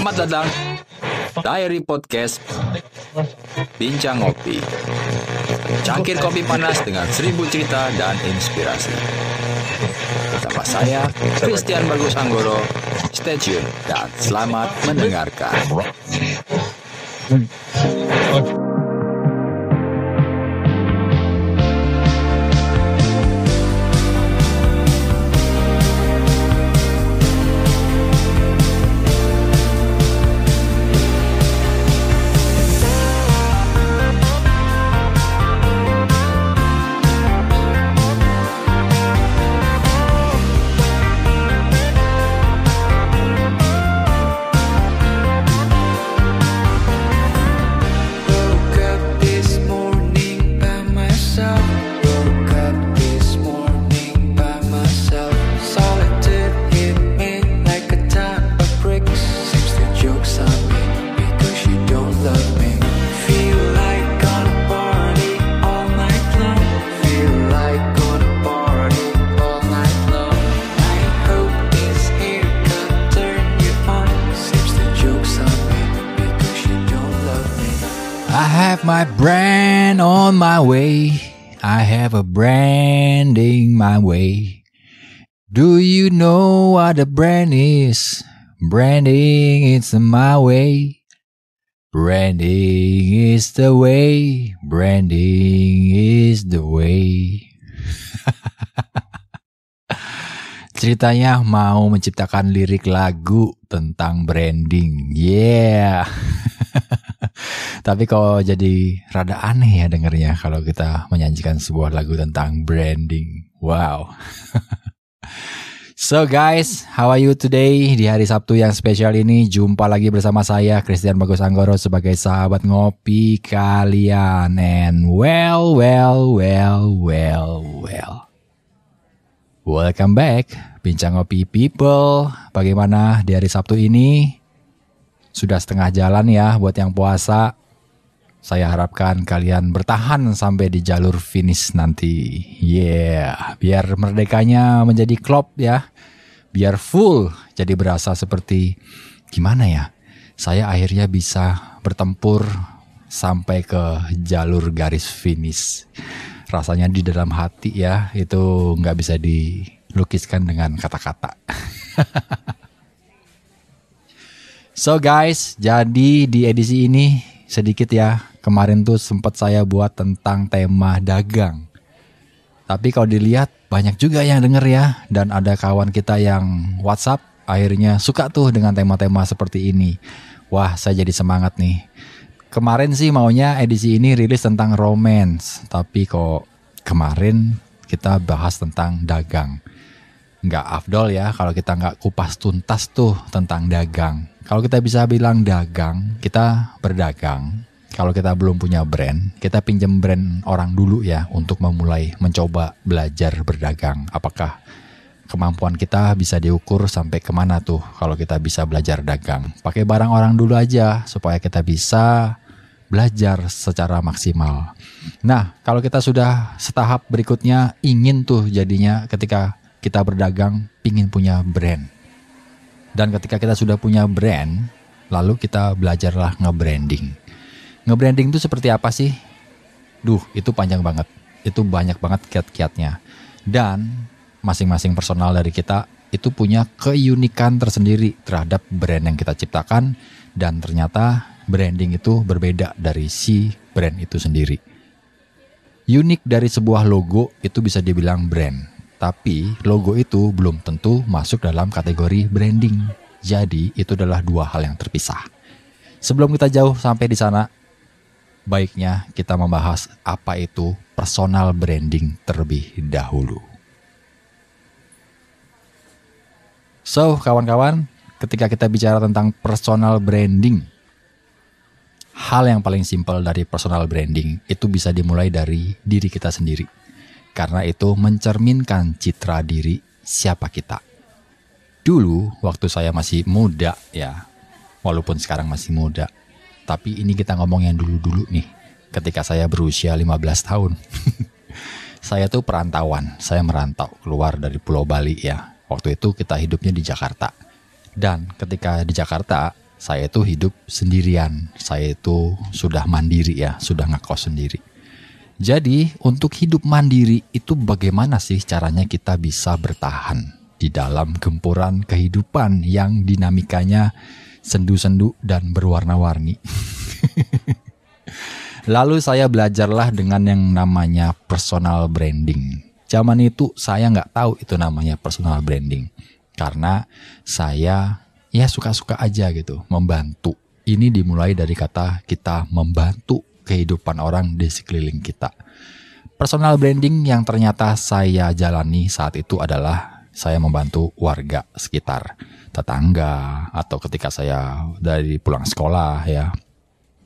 Selamat datang Diary Podcast Bincang Ngopi. Cangkir kopi panas dengan 1000 cerita dan inspirasi. Bersama saya, Christian Bagus Anggoro. Stay tune dan selamat mendengarkan. My brand on my way. I have a branding my way. Do you know what the brand is? Branding it's my way. Branding is the way. Branding is the way. Ceritanya mau menciptakan lirik lagu tentang branding. Yeah. Tapi kok jadi rada aneh ya dengernya kalau kita menyanyikan sebuah lagu tentang branding. Wow. So guys, how are you today? Di hari Sabtu yang spesial ini jumpa lagi bersama saya Christian Bagus Anggoro sebagai sahabat ngopi kalian. And well. Welcome back, Bincang Ngopi People. Bagaimana di hari Sabtu ini? Sudah setengah jalan ya buat yang puasa. Saya harapkan kalian bertahan sampai di jalur finish nanti. Yeah, biar merdekanya menjadi klop ya. Biar full, jadi berasa seperti gimana ya. Saya akhirnya bisa bertempur sampai ke jalur garis finish. Rasanya di dalam hati ya, itu nggak bisa dilukiskan dengan kata-kata. So guys, jadi di edisi ini sedikit ya, kemarin tuh sempat saya buat tentang tema dagang. Tapi kalau dilihat banyak juga yang denger ya, dan ada kawan kita yang WhatsApp akhirnya suka tuh dengan tema-tema seperti ini. Wah, saya jadi semangat nih. Kemarin sih maunya edisi ini rilis tentang romance, tapi kok kemarin kita bahas tentang dagang. Nggak afdol ya kalau kita nggak kupas tuntas tuh tentang dagang. Kalau kita bisa bilang dagang, kita berdagang. Kalau kita belum punya brand, kita pinjam brand orang dulu ya untuk memulai mencoba belajar berdagang. Apakah kemampuan kita bisa diukur sampai kemana tuh kalau kita bisa belajar dagang. Pakai barang orang dulu aja supaya kita bisa belajar secara maksimal. Nah, kalau kita sudah setahap berikutnya ingin tuh jadinya ketika kita berdagang, pingin punya brand. Dan ketika kita sudah punya brand, lalu kita belajarlah nge-branding. Nge-branding itu seperti apa sih? Itu panjang banget. Itu banyak banget kiat-kiatnya. Dan masing-masing personal dari kita itu punya keunikan tersendiri terhadap brand yang kita ciptakan. Dan ternyata branding itu berbeda dari si brand itu sendiri. Unik dari sebuah logo itu bisa dibilang brand. Tapi logo itu belum tentu masuk dalam kategori branding. Jadi itu adalah dua hal yang terpisah. Sebelum kita jauh sampai di sana, baiknya kita membahas apa itu personal branding terlebih dahulu. So, kawan-kawan, ketika kita bicara tentang personal branding, hal yang paling simpel dari personal branding itu bisa dimulai dari diri kita sendiri. Karena itu mencerminkan citra diri siapa kita. Dulu waktu saya masih muda ya, walaupun sekarang masih muda, tapi ini kita ngomong yang dulu-dulu nih, ketika saya berusia 15 tahun. Saya tuh perantauan, saya merantau keluar dari Pulau Bali ya. Waktu itu kita hidupnya di Jakarta. Dan ketika di Jakarta, Saya itu hidup sendirian. Saya itu sudah mandiri ya, sudah ngekos sendiri. Jadi untuk hidup mandiri itu bagaimana sih caranya kita bisa bertahan di dalam gempuran kehidupan yang dinamikanya sendu-sendu dan berwarna-warni. Lalu saya belajarlah dengan yang namanya personal branding. Zaman itu saya nggak tahu itu namanya personal branding. Karena saya ya suka-suka aja gitu, membantu. Ini dimulai dari kata kita membantu kehidupan orang di sekeliling kita. Personal branding yang ternyata saya jalani saat itu adalah saya membantu warga sekitar, tetangga, atau ketika saya dari pulang sekolah ya,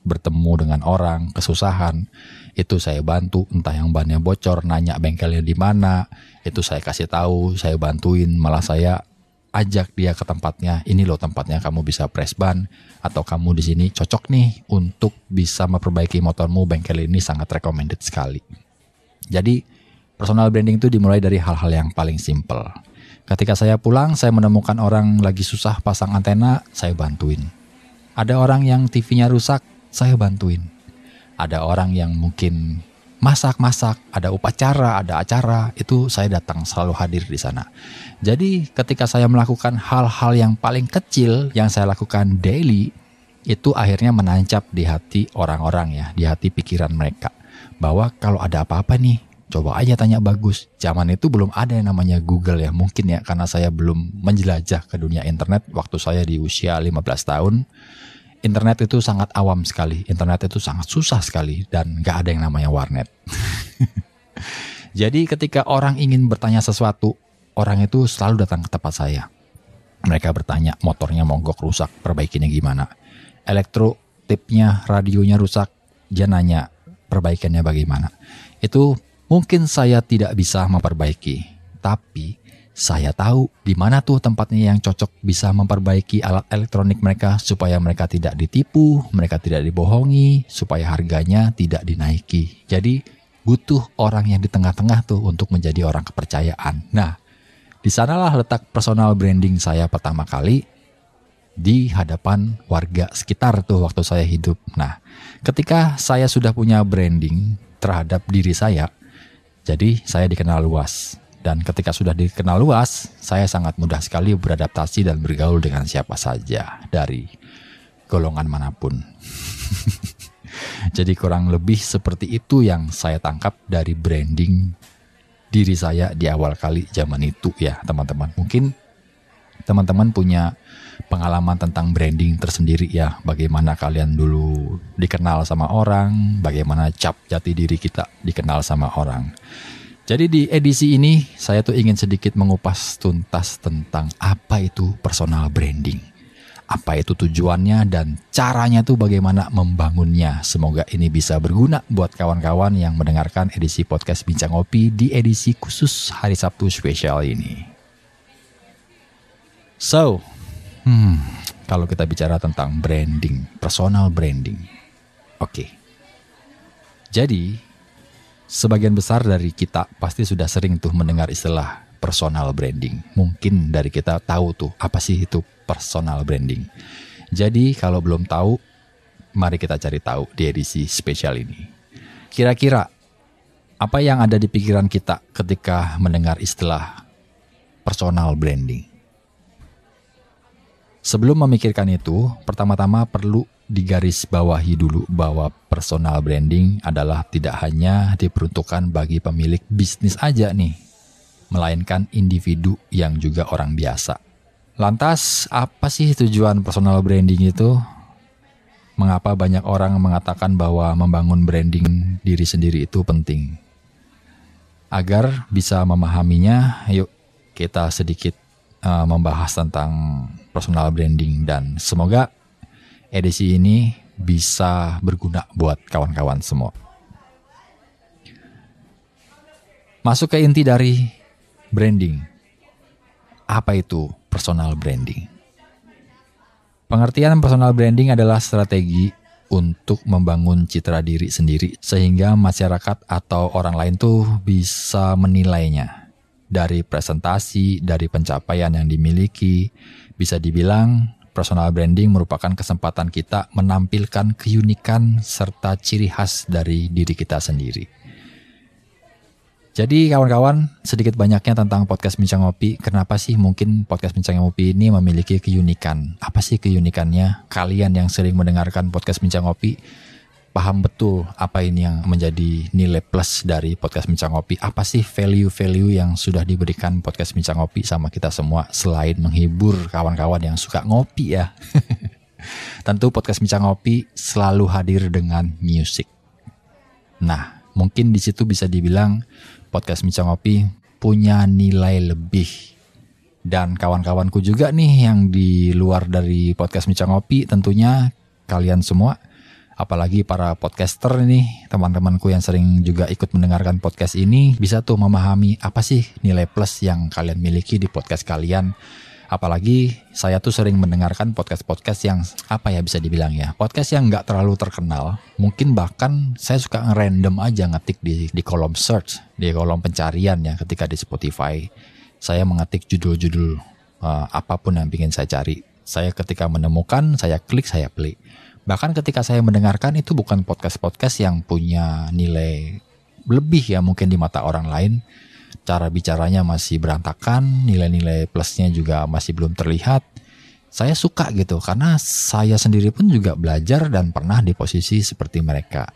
bertemu dengan orang kesusahan, itu saya bantu, entah yang bannya bocor, nanya bengkelnya di mana, itu saya kasih tahu, saya bantuin, malah saya ajak dia ke tempatnya. Ini loh tempatnya, kamu bisa press ban, atau kamu di sini cocok nih untuk bisa memperbaiki motormu, bengkel ini sangat recommended sekali. Jadi personal branding itu dimulai dari hal-hal yang paling simple. Ketika saya pulang, saya menemukan orang lagi susah pasang antena, saya bantuin. Ada orang yang TV-nya rusak, saya bantuin. Ada orang yang mungkin masak, ada upacara, ada acara, itu saya datang, selalu hadir di sana. Jadi ketika saya melakukan hal-hal yang paling kecil yang saya lakukan daily, itu akhirnya menancap di hati orang-orang ya, di hati pikiran mereka. Bahwa kalau ada apa-apa nih, coba aja tanya Bagus. Zaman itu belum ada yang namanya Google ya, mungkin ya karena saya belum menjelajah ke dunia internet waktu saya di usia 15 tahun. Internet itu sangat awam sekali, internet itu sangat susah sekali, dan gak ada yang namanya warnet. Jadi ketika orang ingin bertanya sesuatu, orang itu selalu datang ke tempat saya. Mereka bertanya, motornya mogok rusak, perbaikinya gimana? Elektrotipnya, radionya rusak, dia nanya, perbaikannya bagaimana? Itu mungkin saya tidak bisa memperbaiki, tapi saya tahu di mana tuh tempatnya yang cocok bisa memperbaiki alat elektronik mereka supaya mereka tidak ditipu, mereka tidak dibohongi, supaya harganya tidak dinaiki. Jadi butuh orang yang di tengah-tengah tuh untuk menjadi orang kepercayaan. Nah, di sanalah letak personal branding saya pertama kali di hadapan warga sekitar tuh waktu saya hidup. Nah, ketika saya sudah punya branding terhadap diri saya, jadi saya dikenal luas. Dan ketika sudah dikenal luas, saya sangat mudah sekali beradaptasi dan bergaul dengan siapa saja dari golongan manapun. Jadi kurang lebih seperti itu yang saya tangkap dari branding diri saya di awal kali zaman itu ya teman-teman. Mungkin teman-teman punya pengalaman tentang branding tersendiri ya. Bagaimana kalian dulu dikenal sama orang, bagaimana cap jati diri kita dikenal sama orang. Jadi di edisi ini saya tuh ingin sedikit mengupas tuntas tentang apa itu personal branding. Apa itu tujuannya dan caranya tuh bagaimana membangunnya. Semoga ini bisa berguna buat kawan-kawan yang mendengarkan edisi podcast Bincang Ngopi di edisi khusus hari Sabtu spesial ini. So, kalau kita bicara tentang branding, personal branding. Oke. Jadi sebagian besar dari kita pasti sudah sering tuh mendengar istilah personal branding. Mungkin dari kita tahu tuh apa sih itu personal branding. Jadi kalau belum tahu, mari kita cari tahu di edisi spesial ini. Kira-kira apa yang ada di pikiran kita ketika mendengar istilah personal branding? Sebelum memikirkan itu, pertama-tama perlu digarisbawahi dulu bahwa personal branding adalah tidak hanya diperuntukkan bagi pemilik bisnis aja nih, melainkan individu yang juga orang biasa. Lantas, apa sih tujuan personal branding itu? Mengapa banyak orang mengatakan bahwa membangun branding diri sendiri itu penting? Agar bisa memahaminya, yuk kita sedikit membahas tentang personal branding dan semoga edisi ini bisa berguna buat kawan-kawan semua. Masuk ke inti dari branding. Apa itu personal branding? Pengertian personal branding adalah strategi untuk membangun citra diri sendiri sehingga masyarakat atau orang lain tuh bisa menilainya. Dari presentasi, dari pencapaian yang dimiliki, bisa dibilang personal branding merupakan kesempatan kita menampilkan keunikan serta ciri khas dari diri kita sendiri. Jadi kawan-kawan, sedikit banyaknya tentang podcast Bincang Ngopi. Kenapa sih mungkin podcast Bincang Ngopi ini memiliki keunikan? Apa sih keunikannya? Kalian yang sering mendengarkan podcast Bincang Ngopi paham betul apa ini yang menjadi nilai plus dari podcast Bincang Ngopi. Apa sih value-value yang sudah diberikan podcast Bincang Ngopi sama kita semua selain menghibur kawan-kawan yang suka ngopi ya. Tentu podcast Bincang Ngopi selalu hadir dengan musik. Nah, mungkin di situ bisa dibilang podcast Bincang Ngopi punya nilai lebih. Dan kawan-kawanku juga nih yang di luar dari podcast Bincang Ngopi, tentunya kalian semua, apalagi para podcaster nih, teman-temanku yang sering juga ikut mendengarkan podcast ini, bisa tuh memahami apa sih nilai plus yang kalian miliki di podcast kalian. Apalagi saya tuh sering mendengarkan podcast-podcast yang bisa dibilang ya, podcast yang gak terlalu terkenal. Mungkin bahkan saya suka ngerandom aja ngetik di kolom search, di kolom pencarian ya ketika di Spotify. Saya mengetik judul-judul apapun yang ingin saya cari. Saya ketika menemukan, saya klik, saya play. Bahkan ketika saya mendengarkan itu bukan podcast-podcast yang punya nilai lebih ya mungkin di mata orang lain. Cara bicaranya masih berantakan, nilai-nilai plusnya juga masih belum terlihat. Saya suka gitu karena saya sendiri pun juga belajar dan pernah di posisi seperti mereka.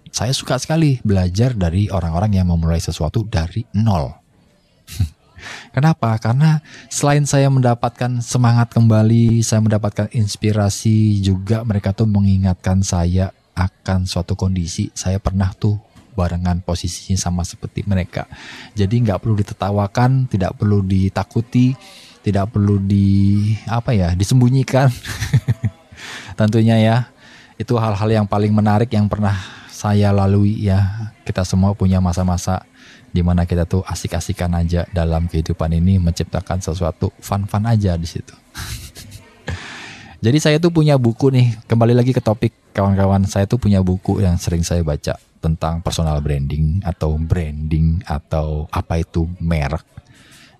Saya suka sekali belajar dari orang-orang yang memulai sesuatu dari nol. Kenapa? Karena selain saya mendapatkan semangat kembali, saya mendapatkan inspirasi, juga mereka tuh mengingatkan saya akan suatu kondisi. Saya pernah tuh barengan posisinya sama seperti mereka. Jadi nggak perlu ditertawakan, tidak perlu ditakuti, tidak perlu disembunyikan. Tentunya ya, itu hal-hal yang paling menarik yang pernah saya lalui ya. Kita semua punya masa-masa di mana kita tuh asik-asikan aja dalam kehidupan ini, menciptakan sesuatu fun-fun aja di situ. Jadi saya tuh punya buku nih, kembali lagi ke topik kawan-kawan, saya tuh punya buku yang sering saya baca tentang personal branding atau apa itu merek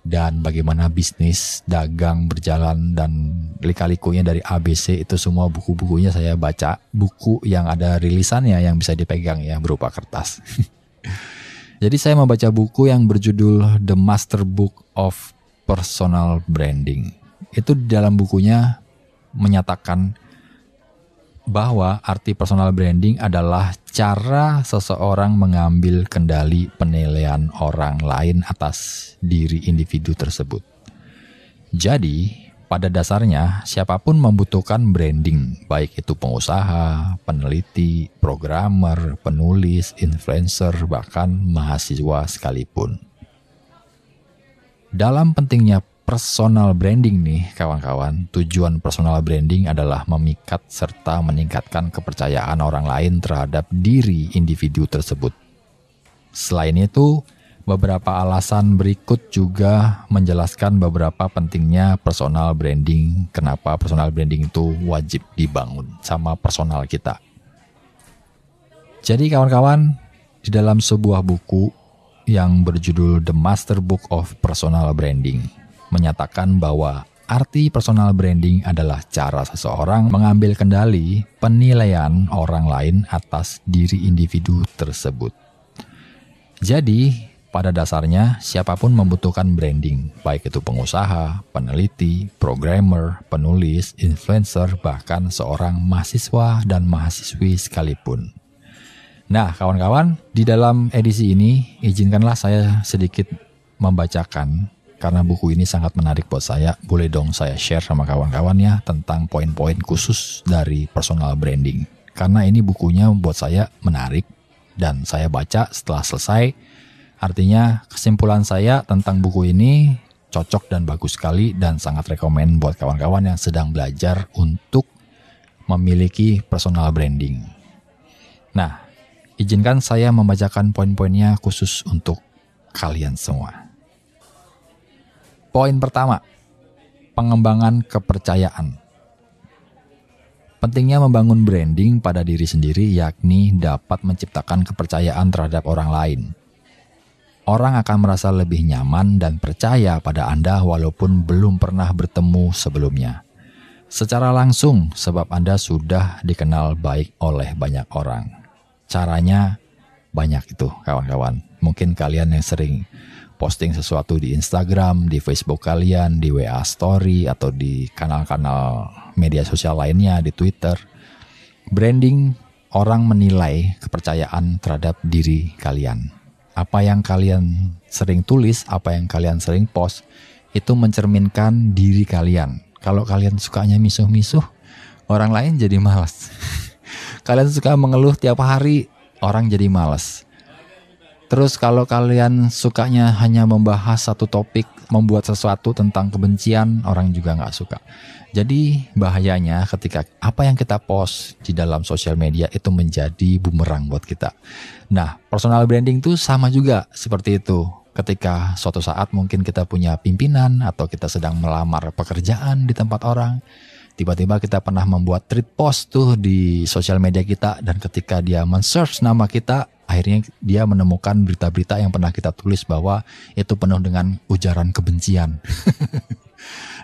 dan bagaimana bisnis dagang berjalan dan lika-likunya dari ABC, itu semua buku-bukunya saya baca, buku yang ada rilisannya yang bisa dipegang ya berupa kertas. Jadi saya membaca buku yang berjudul The Master Book of Personal Branding. Itu di dalam bukunya menyatakan bahwa arti personal branding adalah cara seseorang mengambil kendali penilaian orang lain atas diri individu tersebut. Jadi, pada dasarnya siapapun membutuhkan branding, baik itu pengusaha, peneliti, programmer, penulis, influencer, bahkan mahasiswa sekalipun. Dalam pentingnya personal branding nih kawan-kawan, tujuan personal branding adalah memikat serta meningkatkan kepercayaan orang lain terhadap diri individu tersebut. Selain itu, beberapa alasan berikut juga menjelaskan beberapa pentingnya personal branding, kenapa personal branding itu wajib dibangun sama personal kita. Jadi kawan-kawan, di dalam sebuah buku yang berjudul The Master Book of Personal Branding menyatakan bahwa arti personal branding adalah cara seseorang mengambil kendali penilaian orang lain atas diri individu tersebut. Jadi, pada dasarnya, siapapun membutuhkan branding, baik itu pengusaha, peneliti, programmer, penulis, influencer, bahkan seorang mahasiswa dan mahasiswi sekalipun. Nah, kawan-kawan, di dalam edisi ini, izinkanlah saya sedikit membacakan, karena buku ini sangat menarik buat saya. Boleh dong saya share sama kawan-kawannya tentang poin-poin khusus dari personal branding. Karena ini bukunya buat saya menarik, dan saya baca setelah selesai. Artinya kesimpulan saya tentang buku ini cocok dan bagus sekali dan sangat rekomen buat kawan-kawan yang sedang belajar untuk memiliki personal branding. Nah, izinkan saya membacakan poin-poinnya khusus untuk kalian semua. Poin pertama, pengembangan kepercayaan. Pentingnya membangun branding pada diri sendiri yakni dapat menciptakan kepercayaan terhadap orang lain. Orang akan merasa lebih nyaman dan percaya pada Anda walaupun belum pernah bertemu sebelumnya. secara langsung sebab Anda sudah dikenal baik oleh banyak orang. Caranya banyak itu kawan-kawan. Mungkin kalian yang sering posting sesuatu di Instagram, di Facebook kalian, di WA Story, atau di kanal-kanal media sosial lainnya, di Twitter. Branding, orang menilai kepercayaan terhadap diri kalian. Apa yang kalian sering tulis, apa yang kalian sering post, itu mencerminkan diri kalian. Kalau kalian sukanya misuh-misuh, orang lain jadi malas. Kalian suka mengeluh tiap hari, orang jadi malas. Terus kalau kalian sukanya hanya membahas satu topik, membuat sesuatu tentang kebencian, orang juga nggak suka. Jadi bahayanya ketika apa yang kita post di dalam sosial media itu menjadi bumerang buat kita. Nah, personal branding itu sama juga seperti itu. Ketika suatu saat mungkin kita punya pimpinan atau kita sedang melamar pekerjaan di tempat orang, tiba-tiba kita pernah membuat tweet post tuh di sosial media kita, dan ketika dia men-search nama kita, akhirnya dia menemukan berita-berita yang pernah kita tulis bahwa itu penuh dengan ujaran kebencian.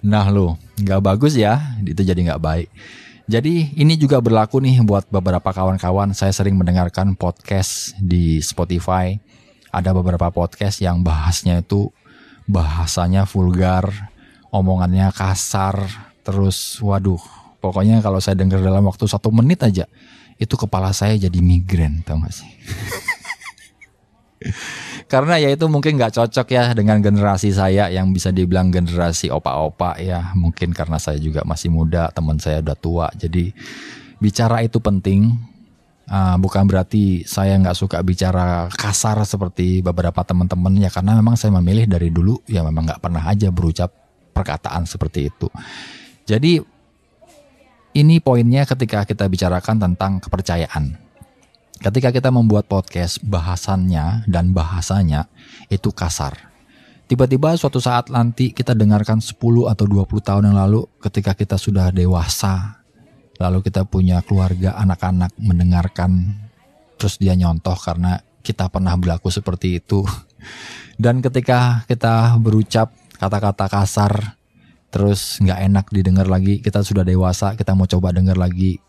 Nah lo, nggak bagus ya, itu jadi nggak baik. Jadi ini juga berlaku nih buat beberapa kawan-kawan. Saya sering mendengarkan podcast di Spotify. Ada beberapa podcast yang bahasnya itu bahasanya vulgar, omongannya kasar, terus waduh, pokoknya kalau saya dengar dalam waktu 1 menit aja, itu kepala saya jadi migrain, tau gak sih? Karena ya itu mungkin gak cocok ya dengan generasi saya yang bisa dibilang generasi opa-opa ya. Mungkin karena saya juga masih muda, teman saya udah tua. Jadi bicara itu penting. Bukan berarti saya gak suka bicara kasar seperti beberapa teman-teman ya. Karena memang saya memilih dari dulu ya memang gak pernah aja berucap perkataan seperti itu. Jadi ini poinnya ketika kita bicarakan tentang kepercayaan. Ketika kita membuat podcast, bahasannya dan bahasanya itu kasar. Tiba-tiba suatu saat nanti kita dengarkan 10 atau 20 tahun yang lalu ketika kita sudah dewasa, lalu kita punya keluarga, anak-anak mendengarkan, terus dia nyontoh karena kita pernah berlaku seperti itu. Dan ketika kita berucap kata-kata kasar, terus gak enak didengar lagi, kita sudah dewasa, kita mau coba dengar lagi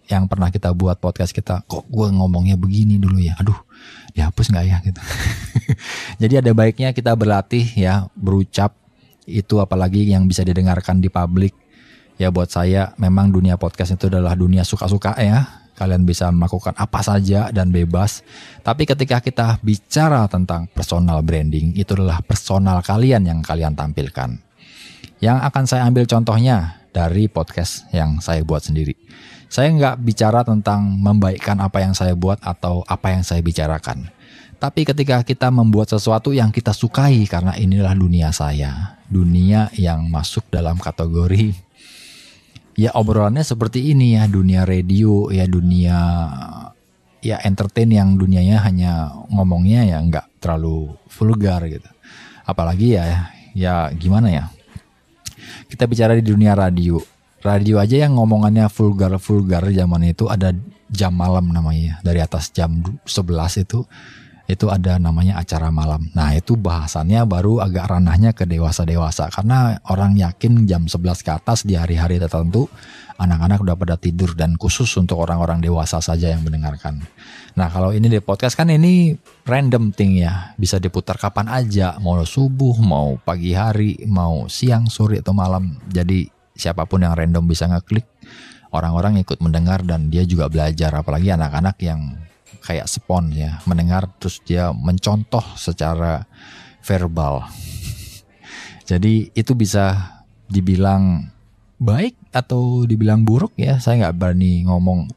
yang pernah kita buat podcast kita, kok gue ngomongnya begini dulu ya, aduh dihapus gak ya gitu. Jadi ada baiknya kita berlatih ya berucap itu, apalagi yang bisa didengarkan di publik. Ya buat saya memang dunia podcast itu adalah dunia suka-suka ya, kalian bisa melakukan apa saja dan bebas. Tapi ketika kita bicara tentang personal branding, itu adalah personal kalian yang kalian tampilkan. Yang akan saya ambil contohnya dari podcast yang saya buat sendiri. Saya nggak bicara tentang membaikkan apa yang saya buat atau apa yang saya bicarakan. Tapi ketika kita membuat sesuatu yang kita sukai, karena inilah dunia saya, dunia yang masuk dalam kategori ya obrolannya seperti ini ya, dunia radio ya, dunia ya entertain yang dunianya hanya ngomongnya ya nggak terlalu vulgar gitu. Apalagi ya gimana ya, kita bicara di dunia radio. Radio aja yang ngomongannya vulgar zaman itu, ada jam malam namanya. Dari atas jam 11 itu ada namanya acara malam. Nah itu bahasannya baru agak ranahnya ke dewasa-dewasa. Karena orang yakin jam 11 ke atas di hari-hari tertentu anak-anak udah pada tidur, dan khusus untuk orang-orang dewasa saja yang mendengarkan. Nah kalau ini di podcast kan ini random thing ya, bisa diputar kapan aja, mau subuh, mau pagi hari, mau siang, sore atau malam. Jadi siapapun yang random bisa ngeklik, orang-orang ikut mendengar dan dia juga belajar. Apalagi anak-anak yang kayak spon ya, mendengar terus dia mencontoh secara verbal. Jadi itu bisa dibilang baik atau dibilang buruk ya, saya nggak berani ngomong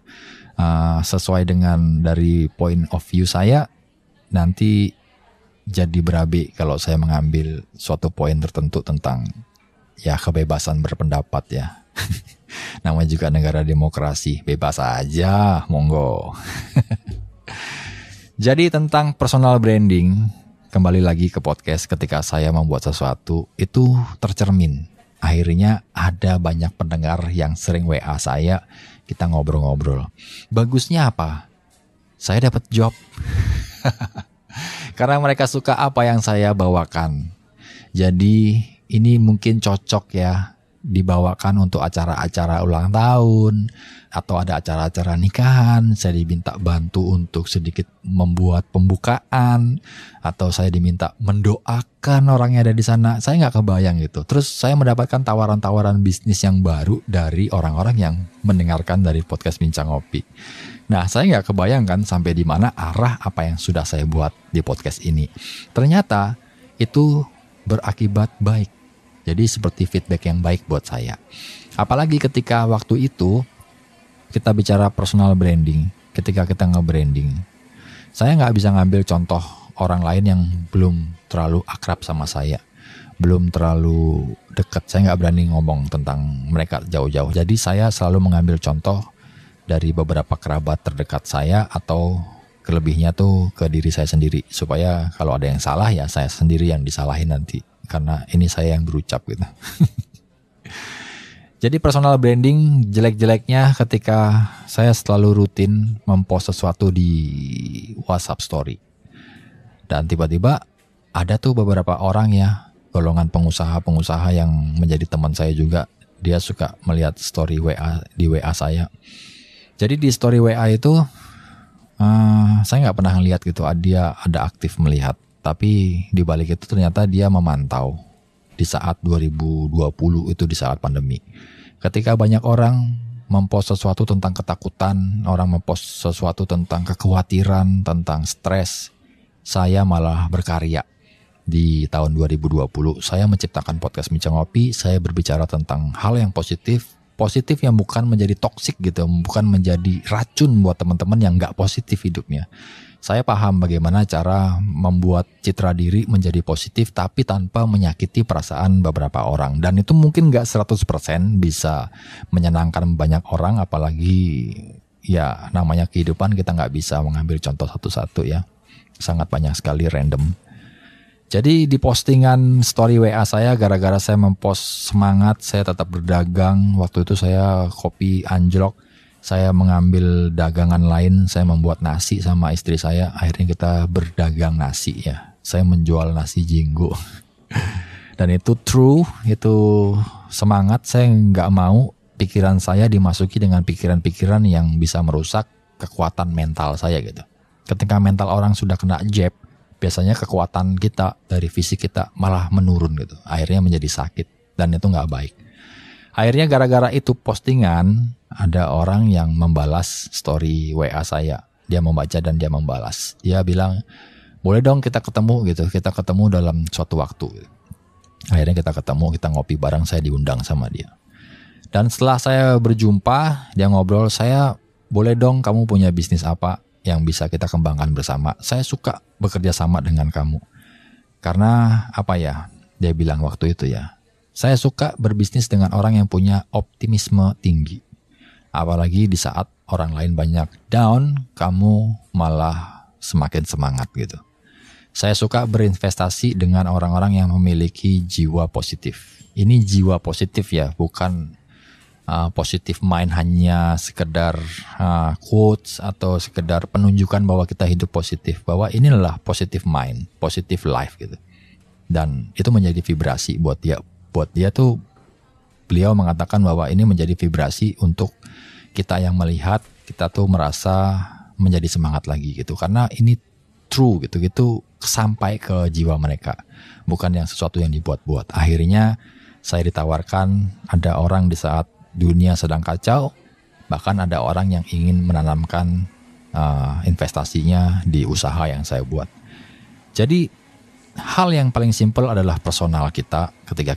sesuai dengan dari point of view saya. Nanti jadi berabe kalau saya mengambil suatu poin tertentu tentang ya kebebasan berpendapat ya. Namanya juga negara demokrasi, bebas aja, monggo. Jadi tentang personal branding, kembali lagi ke podcast, ketika saya membuat sesuatu itu tercermin. Akhirnya ada banyak pendengar yang sering WA saya, kita ngobrol-ngobrol. Bagusnya apa? Saya dapat job. Karena mereka suka apa yang saya bawakan. Jadi ini mungkin cocok ya dibawakan untuk acara-acara ulang tahun atau ada acara-acara nikahan, saya diminta bantu untuk sedikit membuat pembukaan atau saya diminta mendoakan orang yang ada di sana. Saya nggak kebayang gitu. Terus saya mendapatkan tawaran-tawaran bisnis yang baru dari orang-orang yang mendengarkan dari podcast Bincang Ngopi. Nah, saya nggak kebayangkan sampai di mana arah apa yang sudah saya buat di podcast ini. Ternyata itu berakibat baik. Jadi seperti feedback yang baik buat saya. Apalagi ketika waktu itu kita bicara personal branding, ketika kita nge-branding. Saya nggak bisa ngambil contoh orang lain yang belum terlalu akrab sama saya. Belum terlalu dekat. Saya nggak berani ngomong tentang mereka jauh-jauh. Jadi saya selalu mengambil contoh dari beberapa kerabat terdekat saya atau kelebihnya tuh ke diri saya sendiri. Supaya kalau ada yang salah ya saya sendiri yang disalahin nanti. Karena ini saya yang berucap gitu. Jadi personal branding jelek-jeleknya ketika saya selalu rutin mempost sesuatu di WhatsApp story. Dan tiba-tiba ada tuh beberapa orang ya, golongan pengusaha-pengusaha yang menjadi teman saya juga. Dia suka melihat story WA di WA saya. Jadi di story WA itu saya nggak pernah lihat gitu dia ada aktif melihat. Tapi di balik itu ternyata dia memantau di saat 2020 itu di saat pandemi. Ketika banyak orang mempost sesuatu tentang ketakutan, orang mempost sesuatu tentang kekhawatiran, tentang stres, saya malah berkarya. Di tahun 2020 saya menciptakan podcast Bincang Ngopi, saya berbicara tentang hal yang positif yang bukan menjadi toksik gitu, bukan menjadi racun buat teman-teman yang gak positif hidupnya. Saya paham bagaimana cara membuat citra diri menjadi positif tapi tanpa menyakiti perasaan beberapa orang. Dan itu mungkin gak 100% bisa menyenangkan banyak orang, apalagi ya namanya kehidupan kita gak bisa mengambil contoh satu-satu ya. Sangat banyak sekali random. Jadi di postingan story WA saya gara-gara saya mempost semangat saya tetap berdagang. Waktu itu saya kopi anjlok. Saya mengambil dagangan lain, saya membuat nasi sama istri saya. Akhirnya kita berdagang nasi ya. Saya menjual nasi jinggo. Dan itu true, itu semangat. Saya nggak mau pikiran saya dimasuki dengan pikiran-pikiran yang bisa merusak kekuatan mental saya gitu. Ketika mental orang sudah kena jab, biasanya kekuatan kita dari fisik kita malah menurun gitu. Akhirnya menjadi sakit dan itu nggak baik. Akhirnya gara-gara itu postingan, ada orang yang membalas story WA saya. Dia membaca dan dia membalas. Dia bilang, boleh dong kita ketemu gitu. Kita ketemu dalam suatu waktu. Akhirnya kita ketemu, kita ngopi bareng, saya diundang sama dia. Dan setelah saya berjumpa, dia ngobrol, saya boleh dong kamu punya bisnis apa yang bisa kita kembangkan bersama. Saya suka bekerja sama dengan kamu. Karena apa ya, dia bilang waktu itu ya. Saya suka berbisnis dengan orang yang punya optimisme tinggi. Apalagi di saat orang lain banyak down, kamu malah semakin semangat gitu. Saya suka berinvestasi dengan orang-orang yang memiliki jiwa positif. Ini jiwa positif ya, bukan positive mind hanya sekedar quotes atau sekedar penunjukan bahwa kita hidup positif. Bahwa inilah positive mind, positive life gitu. Dan itu menjadi vibrasi buat dia. Buat dia tuh beliau mengatakan bahwa ini menjadi vibrasi untuk kita yang melihat, kita tuh merasa menjadi semangat lagi gitu. Karena ini true gitu sampai ke jiwa mereka. Bukan yang sesuatu yang dibuat-buat. Akhirnya saya ditawarkan ada orang di saat dunia sedang kacau, bahkan ada orang yang ingin menanamkan investasinya di usaha yang saya buat. Jadi hal yang paling simpel adalah personal kita. Ketika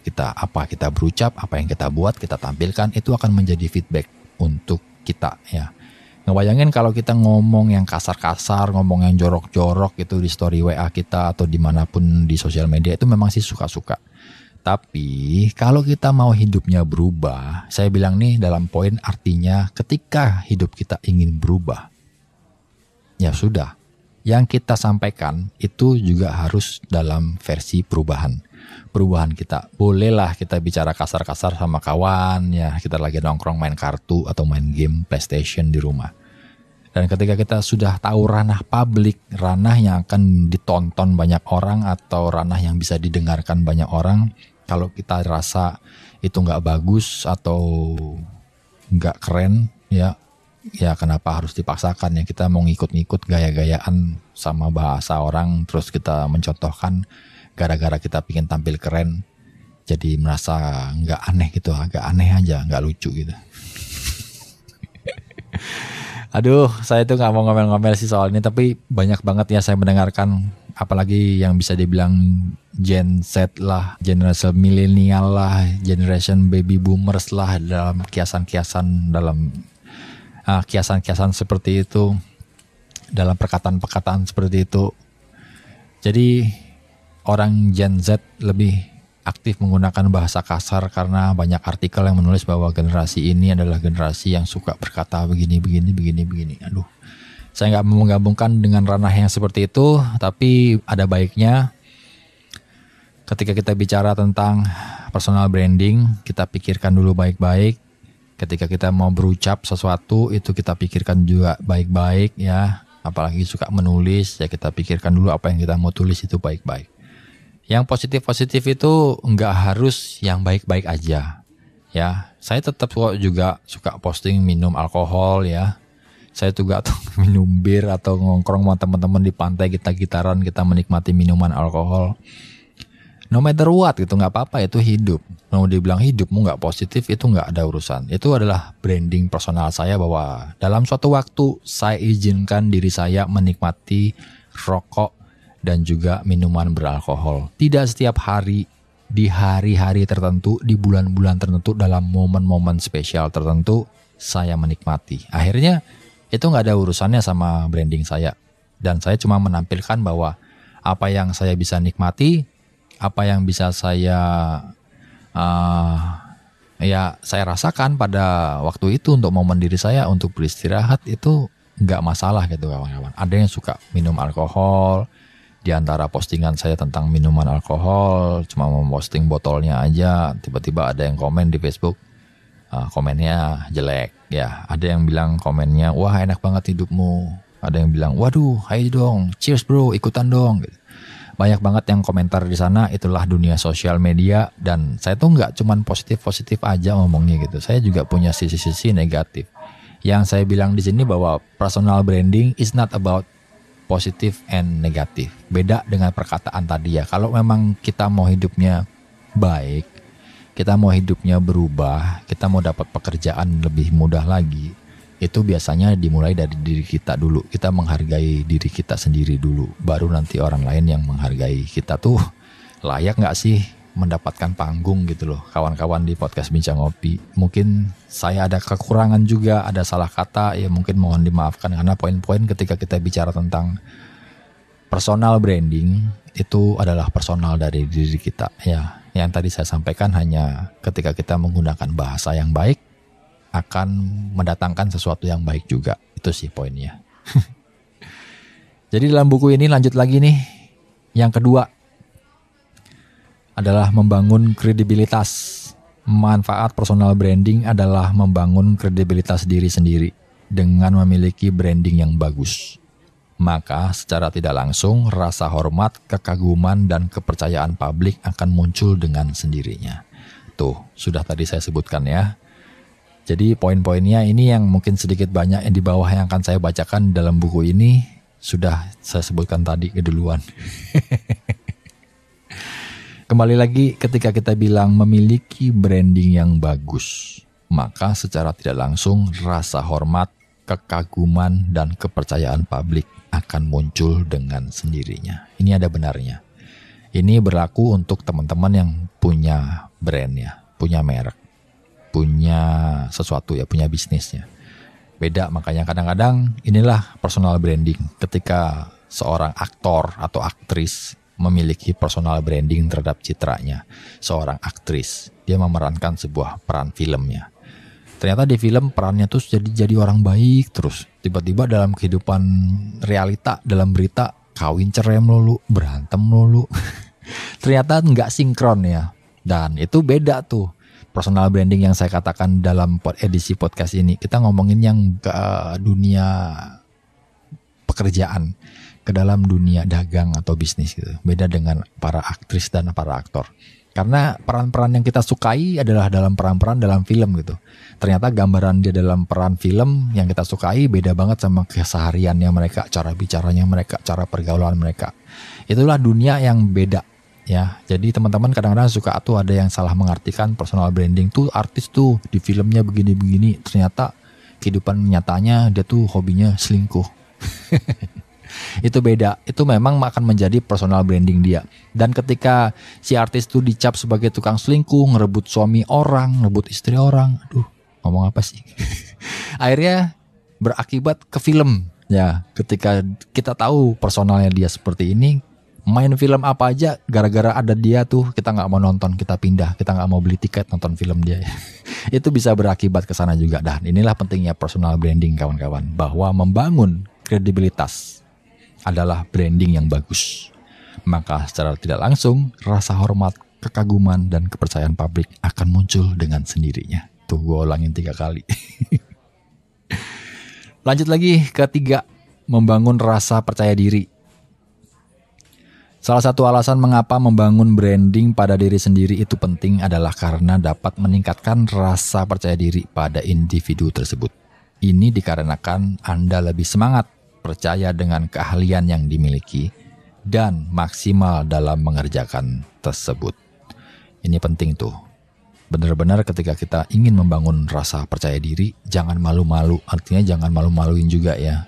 kita berucap, apa yang kita buat, kita tampilkan, itu akan menjadi feedback untuk kita ya. Ngebayangin kalau kita ngomong yang kasar-kasar, ngomong yang jorok-jorok itu di story WA kita atau dimanapun di sosial media, itu memang sih suka-suka. Tapi kalau kita mau hidupnya berubah, saya bilang nih dalam poin artinya ketika hidup kita ingin berubah, ya sudah. Yang kita sampaikan itu juga harus dalam versi perubahan kita. Bolehlah kita bicara kasar-kasar sama kawan ya, kita lagi nongkrong main kartu atau main game PlayStation di rumah. Dan ketika kita sudah tahu ranah publik, ranah yang akan ditonton banyak orang atau ranah yang bisa didengarkan banyak orang, kalau kita rasa itu nggak bagus atau nggak keren, ya kenapa harus dipaksakan ya? Kita mau ngikut-ngikut gaya-gayaan sama bahasa orang, terus kita mencontohkan gara-gara kita pingin tampil keren, jadi merasa nggak aneh gitu, agak aneh aja, nggak lucu gitu. Aduh, saya tuh nggak mau ngomel-ngomel sih soal ini, tapi banyak banget ya saya mendengarkan, apalagi yang bisa dibilang Gen Z lah, generasi milenial lah, generation baby boomers lah, dalam kiasan-kiasan seperti itu, dalam perkataan-perkataan seperti itu. Jadi orang Gen Z lebih aktif menggunakan bahasa kasar karena banyak artikel yang menulis bahwa generasi ini adalah generasi yang suka berkata begini. Aduh, saya nggak mau menggabungkan dengan ranah yang seperti itu, tapi ada baiknya ketika kita bicara tentang personal branding, kita pikirkan dulu baik-baik. Ketika kita mau berucap sesuatu, itu kita pikirkan juga baik-baik ya. Apalagi suka menulis, ya kita pikirkan dulu apa yang kita mau tulis itu baik-baik. Yang positif-positif itu nggak harus yang baik-baik aja. Ya, saya tetap juga suka posting minum alkohol ya. Saya juga minum bir atau ngongkrong sama teman-teman di pantai, kita gitaran, kita menikmati minuman alkohol. No matter what gitu, nggak apa-apa, itu hidup. Mau dibilang hidupmu nggak positif, itu nggak ada urusan. Itu adalah branding personal saya bahwa dalam suatu waktu saya izinkan diri saya menikmati rokok dan juga minuman beralkohol. Tidak setiap hari, di hari-hari tertentu, di bulan-bulan tertentu, dalam momen-momen spesial tertentu, saya menikmati. Akhirnya itu nggak ada urusannya sama branding saya. Dan saya cuma menampilkan bahwa apa yang saya bisa nikmati, apa yang bisa saya saya rasakan pada waktu itu untuk momen diri saya untuk beristirahat, itu nggak masalah gitu kawan-kawan. Ada yang suka minum alkohol. Di antara postingan saya tentang minuman alkohol, cuma memposting botolnya aja, tiba-tiba ada yang komen di Facebook, komennya jelek. Ya, ada yang bilang komennya, wah enak banget hidupmu. Ada yang bilang, waduh, ayo dong, cheers bro, ikutan dong. Banyak banget yang komentar di sana. Itulah dunia sosial media, dan saya tuh nggak cuman positif-positif aja ngomongnya gitu. Saya juga punya sisi-sisi negatif. Yang saya bilang di sini bahwa personal branding is not about positif and negatif. Beda dengan perkataan tadi ya. Kalau memang kita mau hidupnya baik, kita mau hidupnya berubah, kita mau dapat pekerjaan lebih mudah lagi, itu biasanya dimulai dari diri kita dulu. Kita menghargai diri kita sendiri dulu, baru nanti orang lain yang menghargai kita tuh layak gak sih mendapatkan panggung gitu loh. Kawan-kawan di podcast Bincang Ngopi, mungkin saya ada kekurangan juga, ada salah kata, ya mungkin mohon dimaafkan, karena poin-poin ketika kita bicara tentang personal branding itu adalah personal dari diri kita ya. Yang tadi saya sampaikan hanya ketika kita menggunakan bahasa yang baik akan mendatangkan sesuatu yang baik juga. Itu sih poinnya. Jadi dalam buku ini lanjut lagi nih, yang kedua adalah membangun kredibilitas. Manfaat personal branding adalah membangun kredibilitas diri sendiri dengan memiliki branding yang bagus. Maka secara tidak langsung rasa hormat, kekaguman, dan kepercayaan publik akan muncul dengan sendirinya. Tuh, sudah tadi saya sebutkan ya. Jadi poin-poinnya ini yang mungkin sedikit banyak yang di bawah yang akan saya bacakan dalam buku ini sudah saya sebutkan tadi keduluan. Kembali lagi, ketika kita bilang memiliki branding yang bagus, maka secara tidak langsung rasa hormat, kekaguman, dan kepercayaan publik akan muncul dengan sendirinya. Ini ada benarnya. Ini berlaku untuk teman-teman yang punya brand ya, punya merek, punya sesuatu ya, punya bisnisnya. Beda, makanya kadang-kadang inilah personal branding. Ketika seorang aktor atau aktris memiliki personal branding terhadap citranya. Seorang aktris, dia memerankan sebuah peran filmnya. Ternyata di film perannya tuh jadi orang baik terus. Tiba-tiba dalam kehidupan realita, dalam berita, kawin cerai melulu, berantem melulu. Ternyata nggak sinkron ya. Dan itu beda tuh. Personal branding yang saya katakan dalam edisi podcast ini. Kita ngomongin yang ke dunia pekerjaan, ke dalam dunia dagang atau bisnis gitu. Beda dengan para aktris dan para aktor. Karena peran-peran yang kita sukai adalah dalam peran-peran dalam film gitu. Ternyata gambaran dia dalam peran film yang kita sukai beda banget sama kesehariannya mereka, cara bicaranya mereka, cara pergaulan mereka. Itulah dunia yang beda ya. Jadi teman-teman kadang-kadang suka tuh ada yang salah mengartikan personal branding tuh artis tuh di filmnya begini-begini. Ternyata kehidupan nyatanya dia tuh hobinya selingkuh. Itu beda, itu memang akan menjadi personal branding dia. Dan ketika si artis itu dicap sebagai tukang selingkuh, ngerebut suami orang, ngerebut istri orang, aduh ngomong apa sih? Akhirnya berakibat ke film. Ya, ketika kita tahu personalnya dia seperti ini, main film apa aja gara-gara ada dia tuh kita nggak mau nonton, kita pindah, kita nggak mau beli tiket nonton film dia. Itu bisa berakibat ke sana juga. Dan inilah pentingnya personal branding kawan-kawan, bahwa membangun kredibilitas adalah branding yang bagus. Maka secara tidak langsung rasa hormat, kekaguman, dan kepercayaan publik akan muncul dengan sendirinya. Tuh gue ulangin 3 kali. Lanjut lagi ke 3, membangun rasa percaya diri. Salah satu alasan mengapa membangun branding pada diri sendiri itu penting adalah karena dapat meningkatkan rasa percaya diri pada individu tersebut. Ini dikarenakan Anda lebih semangat, percaya dengan keahlian yang dimiliki, dan maksimal dalam mengerjakan tersebut. Ini penting tuh. Benar-benar ketika kita ingin membangun rasa percaya diri, jangan malu-malu. Artinya jangan malu-maluin juga ya.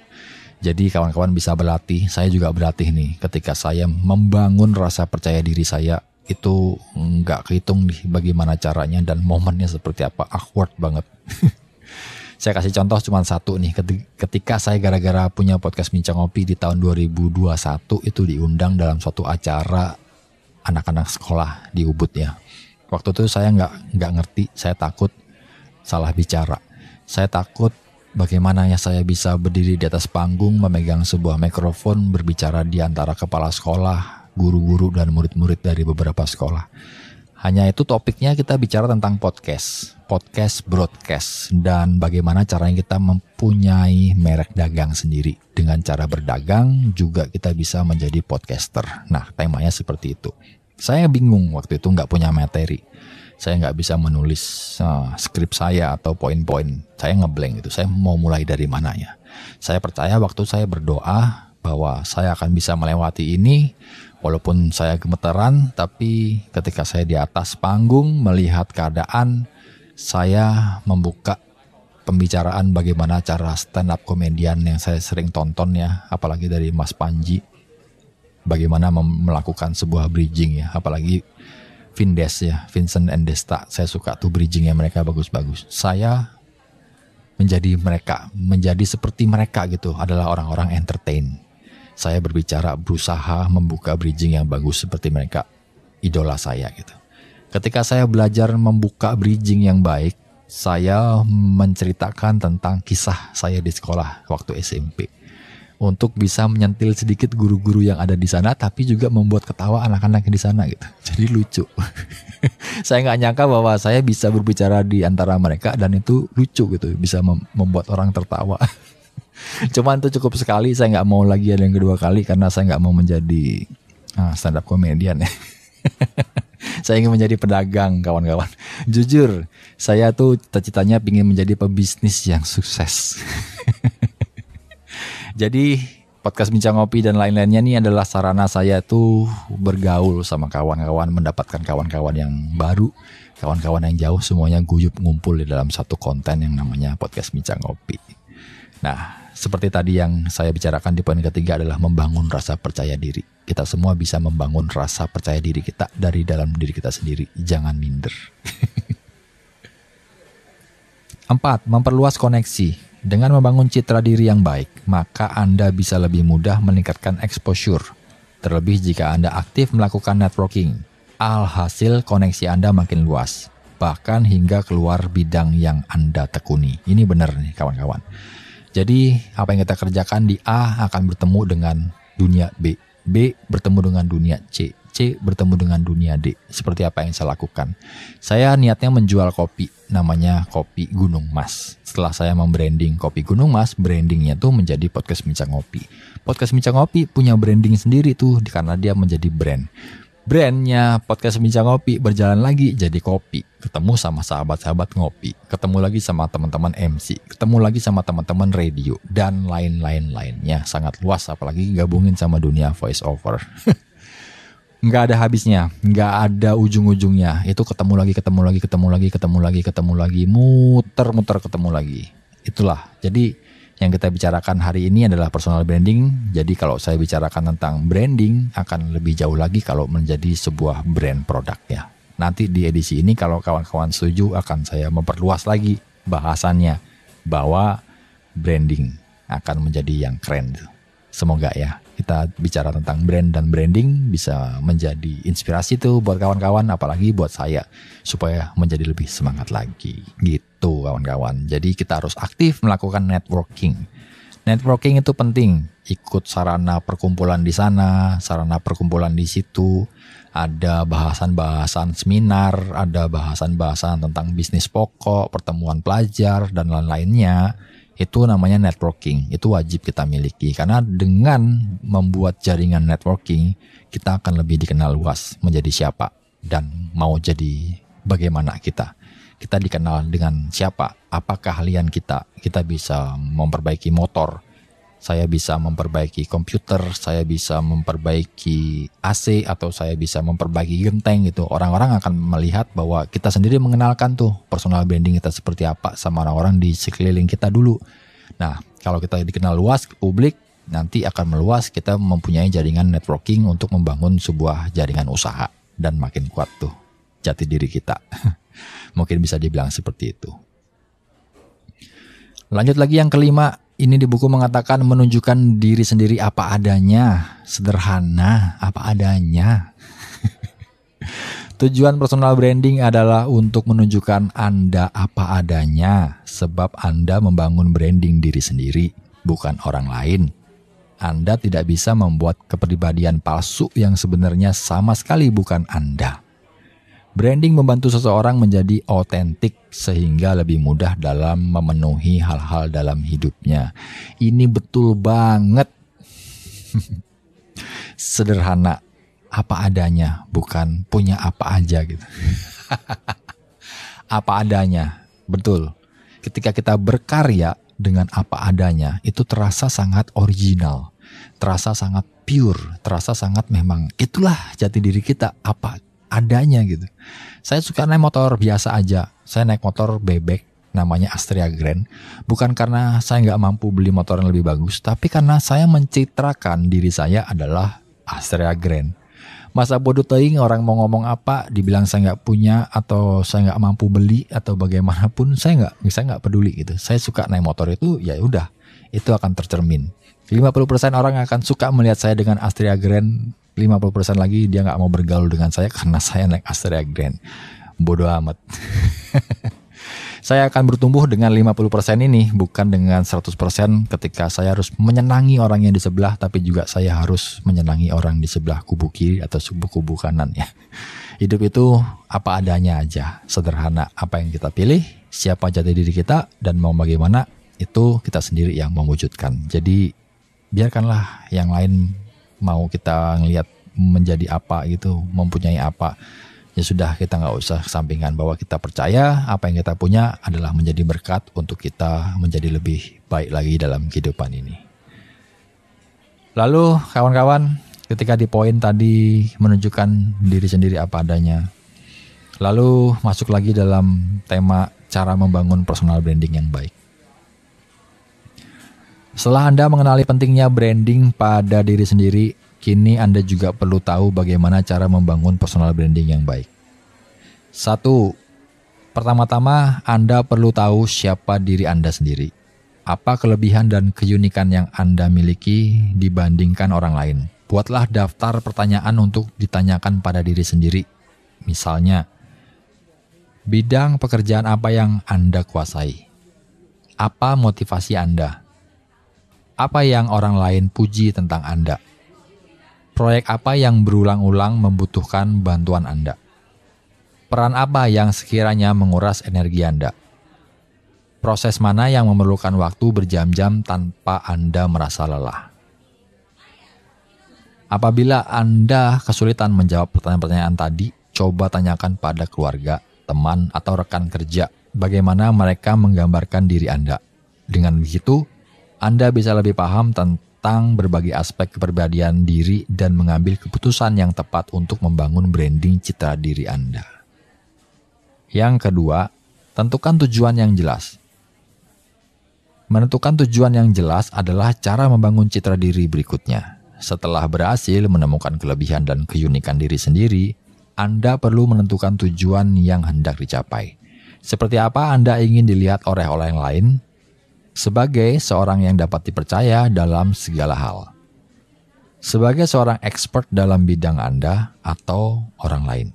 Jadi kawan-kawan bisa berlatih, saya juga berlatih nih. Ketika saya membangun rasa percaya diri saya, itu nggak kehitung nih bagaimana caranya dan momennya seperti apa. Awkward banget. Saya kasih contoh cuma satu nih, ketika saya gara-gara punya podcast Bincang Ngopi di tahun 2021 itu diundang dalam suatu acara anak-anak sekolah di Ubud ya. Waktu itu saya nggak ngerti, saya takut salah bicara. Saya takut bagaimana ya saya bisa berdiri di atas panggung, memegang sebuah mikrofon, berbicara di antara kepala sekolah, guru-guru dan murid-murid dari beberapa sekolah. Hanya itu topiknya kita bicara tentang podcast broadcast, dan bagaimana caranya kita mempunyai merek dagang sendiri. Dengan cara berdagang juga kita bisa menjadi podcaster. Nah, temanya seperti itu. Saya bingung waktu itu, nggak punya materi. Saya nggak bisa menulis skrip saya atau poin-poin. Saya ngeblank gitu. Saya mau mulai dari mana ya? Saya percaya waktu saya berdoa bahwa saya akan bisa melewati ini. Walaupun saya gemeteran, tapi ketika saya di atas panggung melihat keadaan, saya membuka pembicaraan bagaimana cara stand up komedian yang saya sering tonton ya, apalagi dari Mas Panji. Bagaimana melakukan sebuah bridging ya, apalagi Vindes ya, Vincent and Desta. Saya suka tuh bridgingnya mereka bagus-bagus. Saya menjadi mereka, menjadi seperti mereka gitu, adalah orang-orang entertain. Saya berbicara, berusaha membuka bridging yang bagus seperti mereka, idola saya gitu. Ketika saya belajar membuka bridging yang baik, saya menceritakan tentang kisah saya di sekolah waktu SMP. Untuk bisa menyentil sedikit guru-guru yang ada di sana, tapi juga membuat ketawa anak-anak di sana gitu. Jadi lucu. Saya nggak nyangka bahwa saya bisa berbicara di antara mereka dan itu lucu gitu, bisa membuat orang tertawa. Cuman itu cukup sekali, saya nggak mau lagi ada yang kedua kali karena saya nggak mau menjadi stand up comedian ya. Saya ingin menjadi pedagang kawan-kawan. Jujur, saya tuh cita-citanya ingin menjadi pebisnis yang sukses. Jadi podcast Bincang Ngopi dan lain-lainnya ini adalah sarana saya tuh bergaul sama kawan-kawan, mendapatkan kawan-kawan yang baru, kawan-kawan yang jauh, semuanya guyup ngumpul di dalam satu konten yang namanya podcast Bincang Ngopi. Nah, seperti tadi yang saya bicarakan di poin ketiga adalah membangun rasa percaya diri. Kita semua bisa membangun rasa percaya diri kita dari dalam diri kita sendiri. Jangan minder. 4. Memperluas koneksi. Dengan membangun citra diri yang baik, maka Anda bisa lebih mudah meningkatkan exposure. Terlebih jika Anda aktif melakukan networking. Alhasil koneksi Anda makin luas. Bahkan hingga keluar bidang yang Anda tekuni. Ini benar nih kawan-kawan. Jadi apa yang kita kerjakan di A akan bertemu dengan dunia B. B bertemu dengan dunia C. C bertemu dengan dunia D. Seperti apa yang saya lakukan. Saya niatnya menjual kopi. Namanya Kopi Gunung Mas. Setelah saya membranding Kopi Gunung Mas, brandingnya tuh menjadi Podcast Bincang Ngopi. Podcast Bincang Ngopi punya branding sendiri tuh karena dia menjadi brand. Brandnya podcast Bincang Ngopi berjalan lagi jadi kopi. Ketemu sama sahabat-sahabat ngopi. Ketemu lagi sama teman-teman MC. Ketemu lagi sama teman-teman radio. Dan lain-lainnya. Sangat luas apalagi gabungin sama dunia voice over. Nggak ada habisnya. Nggak ada ujung-ujungnya. Itu ketemu lagi. Muter-muter ketemu lagi. Itulah. Jadi yang kita bicarakan hari ini adalah personal branding. Jadi kalau saya bicarakan tentang branding akan lebih jauh lagi kalau menjadi sebuah brand produk ya. Nanti di edisi ini kalau kawan-kawan setuju akan saya memperluas lagi bahasannya bahwa branding akan menjadi yang keren. Semoga ya kita bicara tentang brand dan branding bisa menjadi inspirasi tuh buat kawan-kawan, apalagi buat saya supaya menjadi lebih semangat lagi gitu kawan-kawan. Jadi kita harus aktif melakukan networking. Networking itu penting, ikut sarana perkumpulan di sana, sarana perkumpulan di situ, ada bahasan-bahasan seminar, ada bahasan-bahasan tentang bisnis pokok, pertemuan pelajar dan lain-lainnya. Itu namanya networking, itu wajib kita miliki karena dengan membuat jaringan networking kita akan lebih dikenal luas menjadi siapa dan mau jadi bagaimana kita dikenal dengan siapa, apa keahlian kita bisa memperbaiki motor, saya bisa memperbaiki komputer, saya bisa memperbaiki AC atau saya bisa memperbaiki genteng gitu. Orang-orang akan melihat bahwa kita sendiri mengenalkan tuh personal branding kita seperti apa sama orang-orang di sekeliling kita dulu. Nah, kalau kita dikenal luas ke publik, nanti akan meluas, kita mempunyai jaringan networking untuk membangun sebuah jaringan usaha dan makin kuat tuh jati diri kita. Mungkin bisa dibilang seperti itu. Lanjut lagi yang kelima. Ini di buku mengatakan menunjukkan diri sendiri apa adanya, sederhana, apa adanya. Tujuan personal branding adalah untuk menunjukkan Anda apa adanya, sebab Anda membangun branding diri sendiri, bukan orang lain. Anda tidak bisa membuat kepribadian palsu yang sebenarnya sama sekali bukan Anda. Branding membantu seseorang menjadi otentik sehingga lebih mudah dalam memenuhi hal-hal dalam hidupnya. Ini betul banget. Sederhana, apa adanya, bukan punya apa aja gitu. Apa adanya, betul. Ketika kita berkarya dengan apa adanya, itu terasa sangat original, terasa sangat pure, terasa sangat memang itulah jati diri kita, apa adanya gitu. Saya suka naik motor biasa aja. Saya naik motor bebek namanya Astrea Grand. Bukan karena saya nggak mampu beli motor yang lebih bagus, tapi karena saya mencitrakan diri saya adalah Astrea Grand. Masa bodoh teuing orang mau ngomong apa, dibilang saya nggak punya atau saya nggak mampu beli atau bagaimanapun, saya nggak peduli gitu. Saya suka naik motor itu, ya udah, itu akan tercermin. 50% orang akan suka melihat saya dengan Astrea Grand. 50% lagi dia gak mau bergaul dengan saya karena saya naik Astrea Grand. Bodoh amat. Saya akan bertumbuh dengan 50% ini, bukan dengan 100% ketika saya harus menyenangi orang yang di sebelah, tapi juga saya harus menyenangi orang di sebelah kubu kiri atau kubu kanan ya. Hidup itu apa adanya aja, sederhana. Apa yang kita pilih, siapa jati diri kita, dan mau bagaimana, itu kita sendiri yang mewujudkan. Jadi biarkanlah yang lain mau kita ngelihat menjadi apa gitu, mempunyai apa, ya sudah, kita nggak usah kesampingan bahwa kita percaya apa yang kita punya adalah menjadi berkat untuk kita menjadi lebih baik lagi dalam kehidupan ini. Lalu kawan-kawan, ketika di poin tadi menunjukkan diri sendiri apa adanya, lalu masuk lagi dalam tema cara membangun personal branding yang baik. Setelah Anda mengenali pentingnya branding pada diri sendiri, kini Anda juga perlu tahu bagaimana cara membangun personal branding yang baik. 1. Pertama-tama Anda perlu tahu siapa diri Anda sendiri. Apa kelebihan dan keunikan yang Anda miliki dibandingkan orang lain. Buatlah daftar pertanyaan untuk ditanyakan pada diri sendiri. Misalnya, bidang pekerjaan apa yang Anda kuasai? Apa motivasi Anda? Apa yang orang lain puji tentang Anda? Proyek apa yang berulang-ulang membutuhkan bantuan Anda? Peran apa yang sekiranya menguras energi Anda? Proses mana yang memerlukan waktu berjam-jam tanpa Anda merasa lelah? Apabila Anda kesulitan menjawab pertanyaan-pertanyaan tadi, coba tanyakan pada keluarga, teman, atau rekan kerja bagaimana mereka menggambarkan diri Anda. Dengan begitu, Anda bisa lebih paham tentang berbagai aspek kepribadian diri dan mengambil keputusan yang tepat untuk membangun branding citra diri Anda. Yang kedua, tentukan tujuan yang jelas. Menentukan tujuan yang jelas adalah cara membangun citra diri berikutnya. Setelah berhasil menemukan kelebihan dan keunikan diri sendiri, Anda perlu menentukan tujuan yang hendak dicapai. Seperti apa Anda ingin dilihat oleh orang lain sebagai seorang yang dapat dipercaya dalam segala hal. Sebagai seorang expert dalam bidang Anda atau orang lain.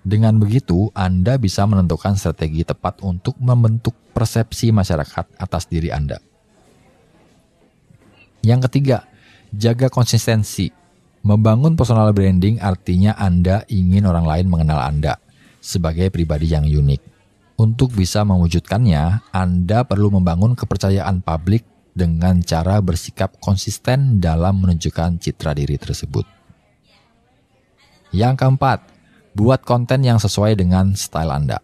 Dengan begitu, Anda bisa menentukan strategi tepat untuk membentuk persepsi masyarakat atas diri Anda. Yang ketiga, jaga konsistensi. Membangun personal branding artinya Anda ingin orang lain mengenal Anda sebagai pribadi yang unik. Untuk bisa mewujudkannya, Anda perlu membangun kepercayaan publik dengan cara bersikap konsisten dalam menunjukkan citra diri tersebut. Yang keempat, buat konten yang sesuai dengan style Anda.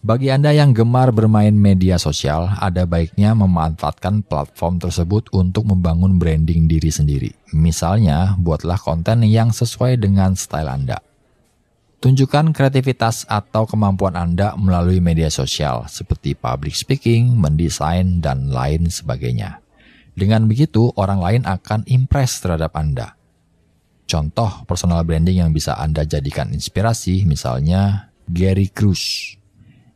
Bagi Anda yang gemar bermain media sosial, ada baiknya memanfaatkan platform tersebut untuk membangun branding diri sendiri. Misalnya, buatlah konten yang sesuai dengan style Anda. Tunjukkan kreativitas atau kemampuan Anda melalui media sosial seperti public speaking, mendesain, dan lain sebagainya. Dengan begitu, orang lain akan impress terhadap Anda. Contoh personal branding yang bisa Anda jadikan inspirasi, misalnya Gary Kruse.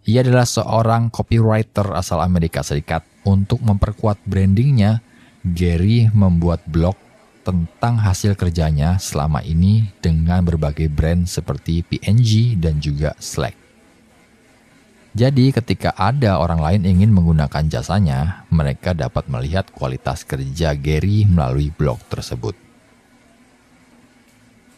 Ia adalah seorang copywriter asal Amerika Serikat. Untuk memperkuat brandingnya, Gary membuat blog tentang hasil kerjanya selama ini dengan berbagai brand seperti P&G dan juga Slack. Jadi ketika ada orang lain ingin menggunakan jasanya, mereka dapat melihat kualitas kerja Gary melalui blog tersebut.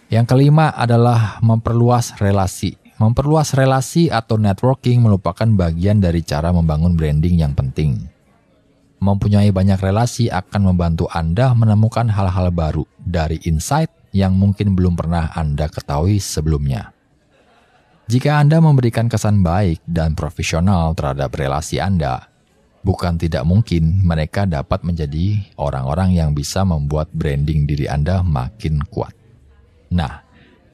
Yang kelima adalah memperluas relasi. Memperluas relasi atau networking merupakan bagian dari cara membangun branding yang penting. Mempunyai banyak relasi akan membantu Anda menemukan hal-hal baru dari insight yang mungkin belum pernah Anda ketahui sebelumnya. Jika Anda memberikan kesan baik dan profesional terhadap relasi Anda, bukan tidak mungkin mereka dapat menjadi orang-orang yang bisa membuat branding diri Anda makin kuat. Nah,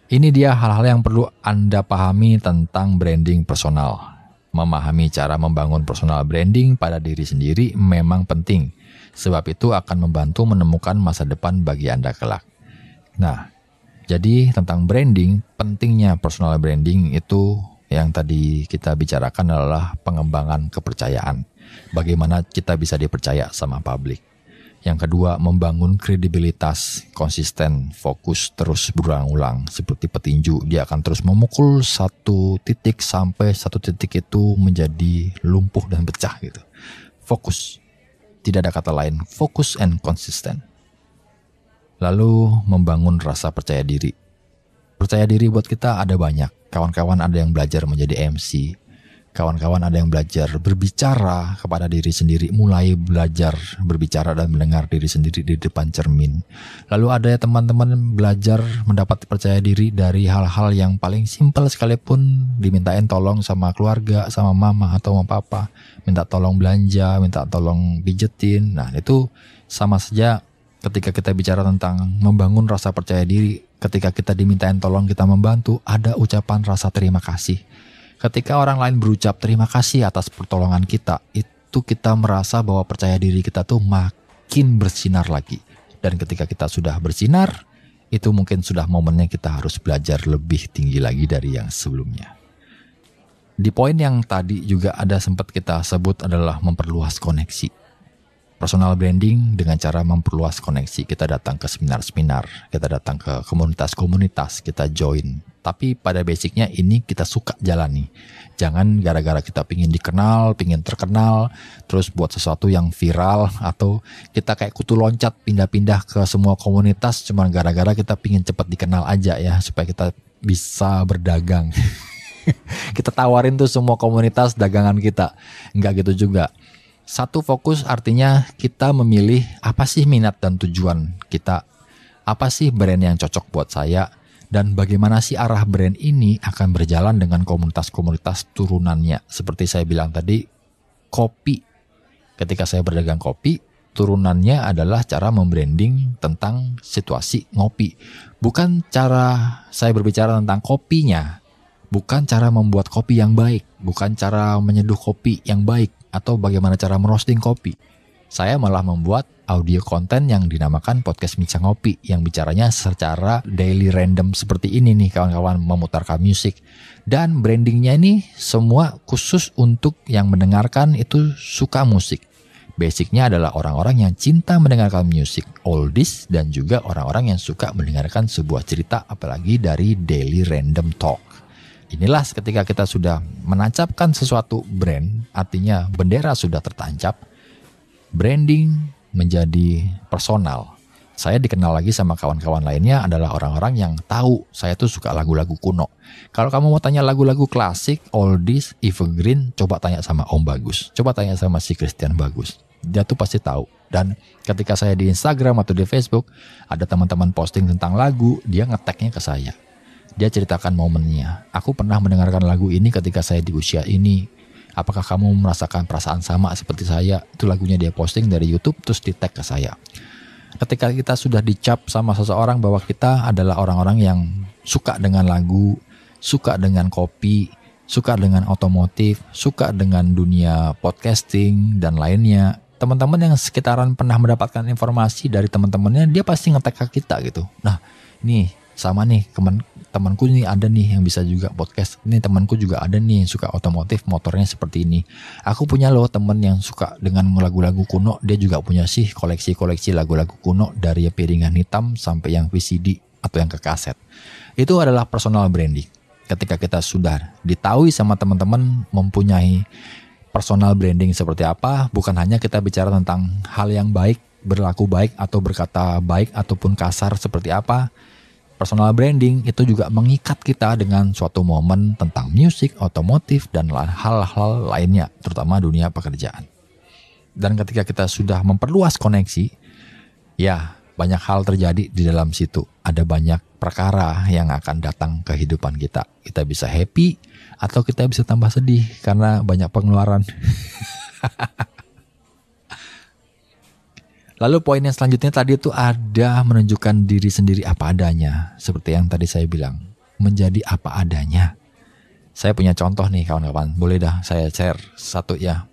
ini dia hal-hal yang perlu Anda pahami tentang branding personal. Memahami cara membangun personal branding pada diri sendiri memang penting, sebab itu akan membantu menemukan masa depan bagi Anda kelak. Nah, jadi tentang branding, pentingnya personal branding itu yang tadi kita bicarakan adalah pengembangan kepercayaan. Bagaimana kita bisa dipercaya sama publik. Yang kedua, membangun kredibilitas, konsisten, fokus, terus berulang-ulang. Seperti petinju, dia akan terus memukul satu titik sampai satu titik itu menjadi lumpuh dan pecah gitu. Fokus, tidak ada kata lain, fokus and konsisten. Lalu membangun rasa percaya diri. Percaya diri buat kita ada banyak. Kawan-kawan ada yang belajar menjadi MC. Kawan-kawan ada yang belajar berbicara kepada diri sendiri, mulai belajar berbicara dan mendengar diri sendiri di depan cermin. Lalu ada ya teman-teman belajar mendapat percaya diri dari hal-hal yang paling simpel sekalipun, dimintain tolong sama keluarga, sama mama atau sama papa, minta tolong belanja, minta tolong pijetin. Nah, itu sama saja ketika kita bicara tentang membangun rasa percaya diri. Ketika kita dimintain tolong, kita membantu, ada ucapan rasa terima kasih. Ketika orang lain berucap terima kasih atas pertolongan kita, itu kita merasa bahwa percaya diri kita tuh makin bersinar lagi. Dan ketika kita sudah bersinar, itu mungkin sudah momennya kita harus belajar lebih tinggi lagi dari yang sebelumnya. Di poin yang tadi juga ada sempat kita sebut adalah memperluas koneksi. Personal branding dengan cara memperluas koneksi. Kita datang ke seminar-seminar, kita datang ke komunitas-komunitas, kita join. Tapi pada basicnya ini kita suka jalani. Jangan gara-gara kita pingin dikenal, pingin terkenal, terus buat sesuatu yang viral, atau kita kayak kutu loncat pindah-pindah ke semua komunitas cuma gara-gara kita pingin cepat dikenal aja ya, supaya kita bisa berdagang. Kita tawarin tuh semua komunitas dagangan kita. Enggak gitu juga. Satu fokus artinya kita memilih apa sih minat dan tujuan kita Apa sih brand yang cocok buat saya? Dan bagaimana sih arah brand ini akan berjalan dengan komunitas-komunitas turunannya? Seperti saya bilang tadi, kopi. Ketika saya berdagang kopi, turunannya adalah cara membranding tentang situasi ngopi. Bukan cara saya berbicara tentang kopinya, bukan cara membuat kopi yang baik, bukan cara menyeduh kopi yang baik, atau bagaimana cara merosting kopi. Saya malah membuat audio konten yang dinamakan podcast Bincang Ngopi, yang bicaranya secara daily random seperti ini nih kawan-kawan, memutarkan musik. Dan brandingnya ini semua khusus untuk yang mendengarkan itu suka musik. Basicnya adalah orang-orang yang cinta mendengarkan musik oldies dan juga orang-orang yang suka mendengarkan sebuah cerita, apalagi dari daily random talk. Inilah ketika kita sudah menancapkan sesuatu brand, artinya bendera sudah tertancap, branding menjadi personal. Saya dikenal lagi sama kawan-kawan lainnya adalah orang-orang yang tahu saya tuh suka lagu-lagu kuno. Kalau kamu mau tanya lagu-lagu klasik, oldies, evergreen, coba tanya sama Om Bagus. Coba tanya sama si Christian Bagus. Dia tuh pasti tahu. Dan ketika saya di Instagram atau di Facebook, ada teman-teman posting tentang lagu, dia nge-tag-nya ke saya. Dia ceritakan momennya. Aku pernah mendengarkan lagu ini ketika saya di usia ini. Apakah kamu merasakan perasaan sama seperti saya? Itu lagunya dia posting dari YouTube terus di tag ke saya. Ketika kita sudah dicap sama seseorang bahwa kita adalah orang-orang yang suka dengan lagu, suka dengan kopi, suka dengan otomotif, suka dengan dunia podcasting dan lainnya, teman-teman yang sekitaran pernah mendapatkan informasi dari teman-temannya, dia pasti nge-tag ke kita gitu. Nah, nih sama nih temanku nih ada nih yang bisa juga podcast. Ini temanku juga ada nih suka otomotif, motornya seperti ini. Aku punya loh teman yang suka dengan lagu-lagu kuno. Dia juga punya sih koleksi-koleksi lagu-lagu kuno dari piringan hitam sampai yang VCD atau yang ke kaset. Itu adalah personal branding. Ketika kita sudah ditahui sama teman-teman mempunyai personal branding seperti apa, bukan hanya kita bicara tentang hal yang baik, berlaku baik atau berkata baik ataupun kasar seperti apa. Personal branding itu juga mengikat kita dengan suatu momen tentang musik, otomotif, dan hal-hal lainnya, terutama dunia pekerjaan. Dan ketika kita sudah memperluas koneksi, ya banyak hal terjadi di dalam situ. Ada banyak perkara yang akan datang ke kehidupan kita. Kita bisa happy atau kita bisa tambah sedih karena banyak pengeluaran. Lalu poin yang selanjutnya tadi itu ada menunjukkan diri sendiri apa adanya. Seperti yang tadi saya bilang, menjadi apa adanya. Saya punya contoh nih kawan-kawan, boleh dah saya share satu ya.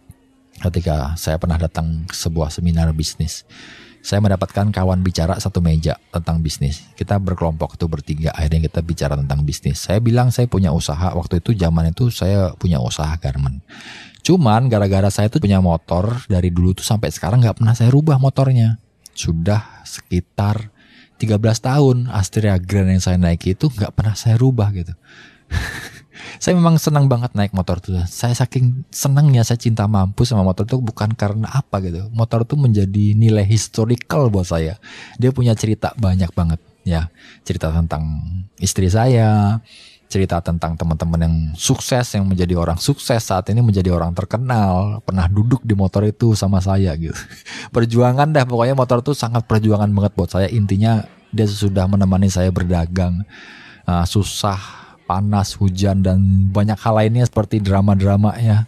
Ketika saya pernah datang ke sebuah seminar bisnis, saya mendapatkan kawan bicara satu meja tentang bisnis. Kita berkelompok itu bertiga, akhirnya kita bicara tentang bisnis. Saya bilang saya punya usaha, waktu itu zaman itu saya punya usaha garment. Cuman gara-gara saya tuh punya motor dari dulu tuh sampai sekarang gak pernah saya rubah motornya. Sudah sekitar 13 tahun Astrea Grand yang saya naiki itu gak pernah saya rubah gitu. Saya memang senang banget naik motor tuh. Saya saking senangnya, saya cinta mampus sama motor tuh bukan karena apa gitu. Motor tuh menjadi nilai historical buat saya. Dia punya cerita banyak banget ya. Cerita tentang istri saya, cerita tentang teman-teman yang sukses, yang menjadi orang sukses saat ini, menjadi orang terkenal, pernah duduk di motor itu sama saya gitu. Perjuangan dah pokoknya, motor itu sangat perjuangan banget buat saya. Intinya dia sudah menemani saya berdagang, susah, panas, hujan, dan banyak hal lainnya seperti drama-drama ya.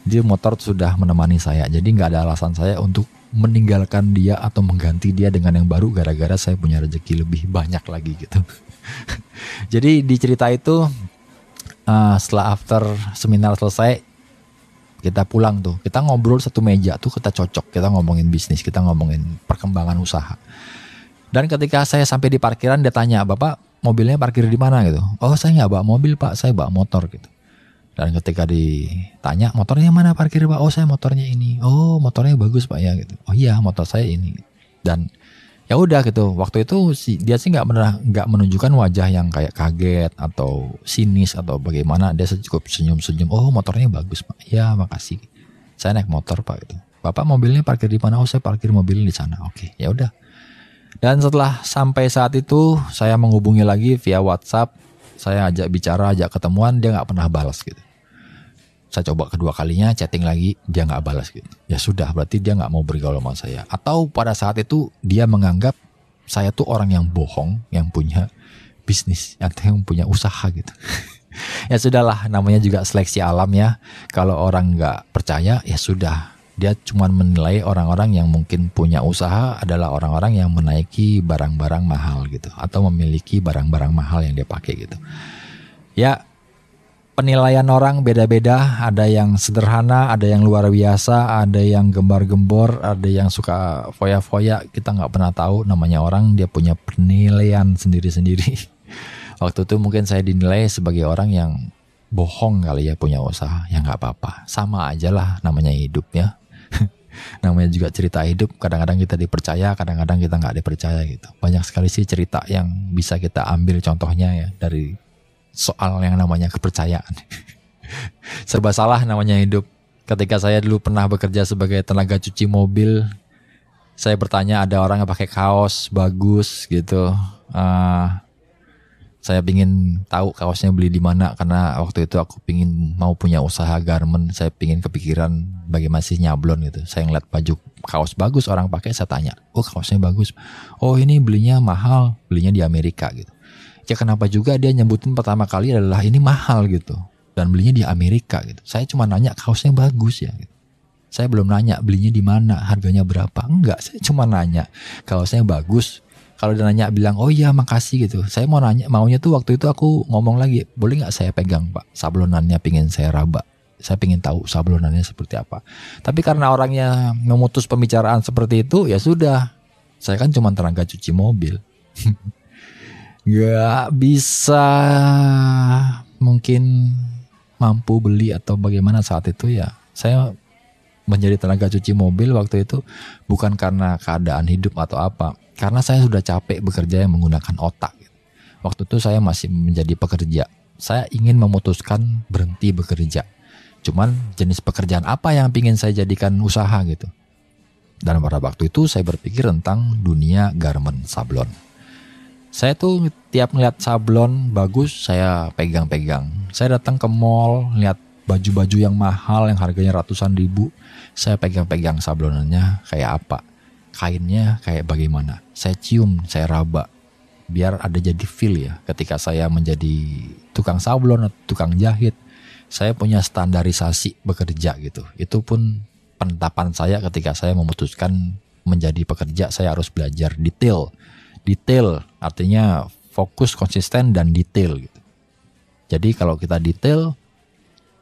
Dia motor sudah menemani saya, jadi gak ada alasan saya untuk meninggalkan dia atau mengganti dia dengan yang baru gara-gara saya punya rezeki lebih banyak lagi gitu. Jadi di cerita itu setelah after seminar selesai, kita pulang tuh, kita ngobrol satu meja tuh, kita cocok, kita ngomongin bisnis, kita ngomongin perkembangan usaha. Dan ketika saya sampai di parkiran, dia tanya, "Bapak mobilnya parkir di mana?" gitu. "Oh, saya nggak bawa mobil Pak, saya bawa motor," gitu. Dan ketika ditanya, "Motornya mana parkir Pak?" "Oh, saya motornya ini." "Oh, motornya bagus Pak ya," gitu. "Oh iya, motor saya ini." Dan ya udah gitu. Waktu itu dia sih nggak menunjukkan wajah yang kayak kaget atau sinis atau bagaimana. Dia cukup senyum-senyum. "Oh, motornya bagus Pak." "Ya, makasih. Saya naik motor Pak," gitu. "Bapak mobilnya parkir di mana?" "Oh, saya parkir mobilnya di sana." "Oke, ya udah." Dan setelah sampai saat itu, saya menghubungi lagi via WhatsApp. Saya ajak bicara, ajak ketemuan, dia nggak pernah balas gitu. Saya coba kedua kalinya chatting lagi, dia nggak balas gitu. Ya sudah, berarti dia nggak mau bergaul sama saya. Atau pada saat itu dia menganggap saya tuh orang yang bohong, yang punya bisnis, atau yang punya usaha gitu. Ya sudahlah, namanya juga seleksi alam ya. Kalau orang nggak percaya ya sudah, dia cuma menilai orang-orang yang mungkin punya usaha adalah orang-orang yang menaiki barang-barang mahal gitu, atau memiliki barang-barang mahal yang dia pakai gitu. Ya, penilaian orang beda-beda, ada yang sederhana, ada yang luar biasa, ada yang gembar-gembor, ada yang suka foya-foya. Kita nggak pernah tahu, namanya orang, dia punya penilaian sendiri-sendiri. Waktu itu mungkin saya dinilai sebagai orang yang bohong kali ya, punya usaha. Ya nggak apa-apa, sama aja lah, namanya hidup ya. Namanya juga cerita hidup, kadang-kadang kita dipercaya, kadang-kadang kita nggak dipercaya gitu. Banyak sekali sih cerita yang bisa kita ambil contohnya ya dari soal yang namanya kepercayaan. Serba salah namanya hidup. Ketika saya dulu pernah bekerja sebagai tenaga cuci mobil, saya bertanya, ada orang yang pakai kaos bagus gitu. Saya pingin tahu kaosnya beli di mana, karena waktu itu aku pingin mau punya usaha garment. Saya pingin kepikiran bagaimana sih nyablon gitu. Saya ngeliat baju kaos bagus orang pakai, saya tanya, oh kaosnya bagus. Oh ini belinya mahal, belinya di Amerika gitu. Ya kenapa juga dia nyebutin pertama kali adalah ini mahal gitu, dan belinya di Amerika gitu. Saya cuma nanya kaosnya bagus ya gitu. Saya belum nanya belinya di mana, harganya berapa. Enggak, saya cuma nanya kaosnya bagus. Kalau dia nanya bilang, oh iya makasih gitu. Saya mau nanya, maunya tuh waktu itu aku ngomong lagi, boleh gak saya pegang Pak, sablonannya pingin saya raba. Saya pingin tahu sablonannya seperti apa. Tapi karena orangnya memutus pembicaraan seperti itu, ya sudah. Saya kan cuma tenaga cuci mobil. Gak bisa mungkin mampu beli atau bagaimana saat itu ya. Saya menjadi tenaga cuci mobil waktu itu bukan karena keadaan hidup atau apa. Karena saya sudah capek bekerja yang menggunakan otak. Waktu itu saya masih menjadi pekerja. Saya ingin memutuskan berhenti bekerja. Cuman jenis pekerjaan apa yang ingin saya jadikan usaha gitu. Dan pada waktu itu saya berpikir tentang dunia garment sablon. Saya tuh tiap ngeliat sablon bagus saya pegang-pegang. Saya datang ke mall, lihat baju-baju yang mahal yang harganya ratusan ribu. Saya pegang-pegang sablonannya kayak apa, kainnya kayak bagaimana. Saya cium, saya raba, biar ada jadi feel ya. Ketika saya menjadi tukang sablon atau tukang jahit, saya punya standarisasi bekerja gitu. Itu pun penetapan saya ketika saya memutuskan menjadi pekerja. Saya harus belajar detail. Detail artinya fokus, konsisten, dan detail gitu. Jadi kalau kita detail,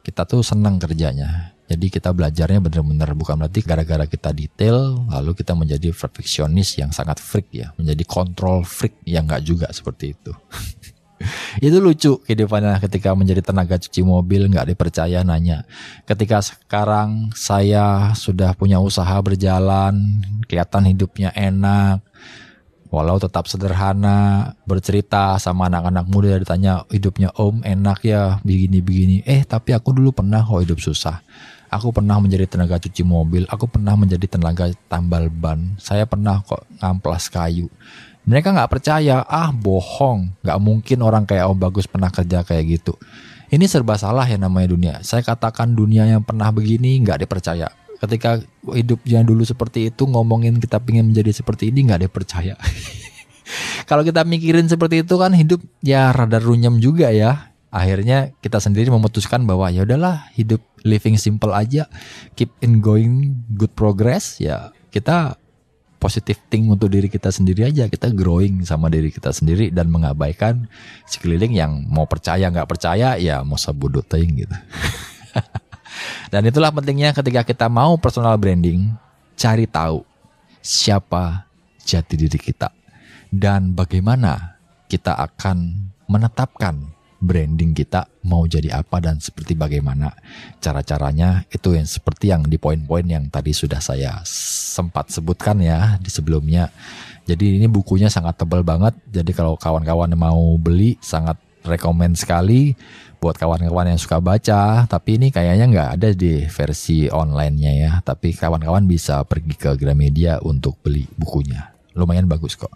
kita tuh senang kerjanya. Jadi kita belajarnya benar-benar, bukan berarti gara-gara kita detail lalu kita menjadi perfeksionis yang sangat freak ya, menjadi control freak, yang enggak juga seperti itu. Itu lucu kehidupannya ketika menjadi tenaga cuci mobil, nggak dipercaya nanya. Ketika sekarang saya sudah punya usaha berjalan, kelihatan hidupnya enak, walau tetap sederhana, bercerita sama anak-anak muda, ditanya hidupnya om enak ya begini-begini. Tapi aku dulu pernah kok hidup susah. Aku pernah menjadi tenaga cuci mobil, aku pernah menjadi tenaga tambal ban, saya pernah kok ngamplas kayu. Mereka gak percaya, bohong, gak mungkin orang kayak Om Bagus pernah kerja kayak gitu. Ini serba salah ya namanya dunia. Saya katakan dunia yang pernah begini gak dipercaya. Ketika hidupnya dulu seperti itu, ngomongin kita pengen menjadi seperti ini gak dipercaya. Kalau kita mikirin seperti itu kan hidup ya rada runyem juga ya. Akhirnya kita sendiri memutuskan bahwa ya udahlah, hidup living simple aja, keep in going, good progress ya. Kita positive think untuk diri kita sendiri aja, kita growing sama diri kita sendiri dan mengabaikan sekeliling yang mau percaya nggak percaya ya mau sebodoh ting gitu. Dan itulah pentingnya ketika kita mau personal branding, cari tahu siapa jati diri kita dan bagaimana kita akan menetapkan branding kita mau jadi apa dan seperti bagaimana cara-caranya. Itu yang seperti yang di poin-poin yang tadi sudah saya sempat sebutkan ya di sebelumnya. Jadi ini bukunya sangat tebal banget, jadi kalau kawan-kawan mau beli sangat rekomen sekali buat kawan-kawan yang suka baca. Tapi ini kayaknya nggak ada di versi online-nya ya, tapi kawan-kawan bisa pergi ke Gramedia untuk beli bukunya, lumayan bagus kok.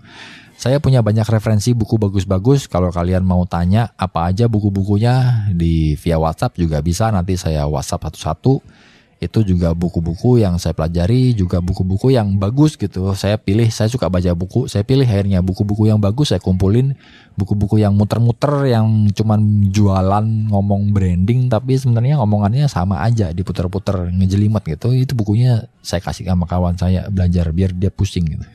Saya punya banyak referensi buku bagus-bagus. Kalau kalian mau tanya apa aja buku-bukunya via WhatsApp juga bisa. Nanti saya WhatsApp satu-satu. Itu juga buku-buku yang saya pelajari, juga buku-buku yang bagus gitu. Saya suka baca buku, saya pilih akhirnya buku-buku yang bagus saya kumpulin. Buku-buku yang muter-muter, yang cuman jualan ngomong branding, tapi sebenarnya ngomongannya sama aja, diputer-puter, ngejelimet gitu. Itu bukunya saya kasih sama kawan saya belajar biar dia pusing gitu.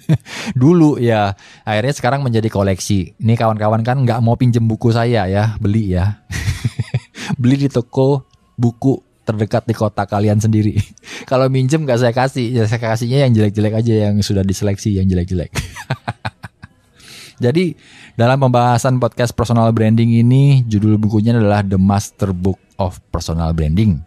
Dulu ya, akhirnya sekarang menjadi koleksi. Ini kawan-kawan kan nggak mau pinjem buku saya ya, beli ya. Beli di toko buku terdekat di kota kalian sendiri. Kalau minjem gak saya kasih, ya saya kasihnya yang jelek-jelek aja, yang sudah diseleksi yang jelek-jelek. Jadi dalam pembahasan podcast personal branding ini, judul bukunya adalah The Master Book of Personal Branding.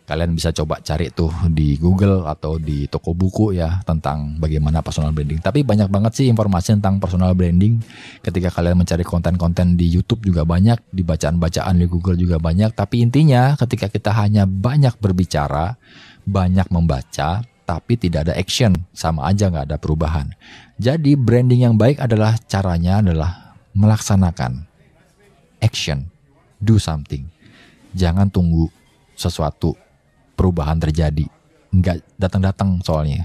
Kalian bisa coba cari tuh di Google atau di toko buku ya tentang bagaimana personal branding. Tapi banyak banget sih informasi tentang personal branding. Ketika kalian mencari konten-konten di YouTube juga banyak, di bacaan-bacaan di Google juga banyak. Tapi intinya ketika kita hanya banyak berbicara, banyak membaca, tapi tidak ada action, sama aja nggak ada perubahan. Jadi branding yang baik adalah caranya adalah melaksanakan action, do something. Jangan tunggu sesuatu perubahan terjadi, nggak datang-datang soalnya.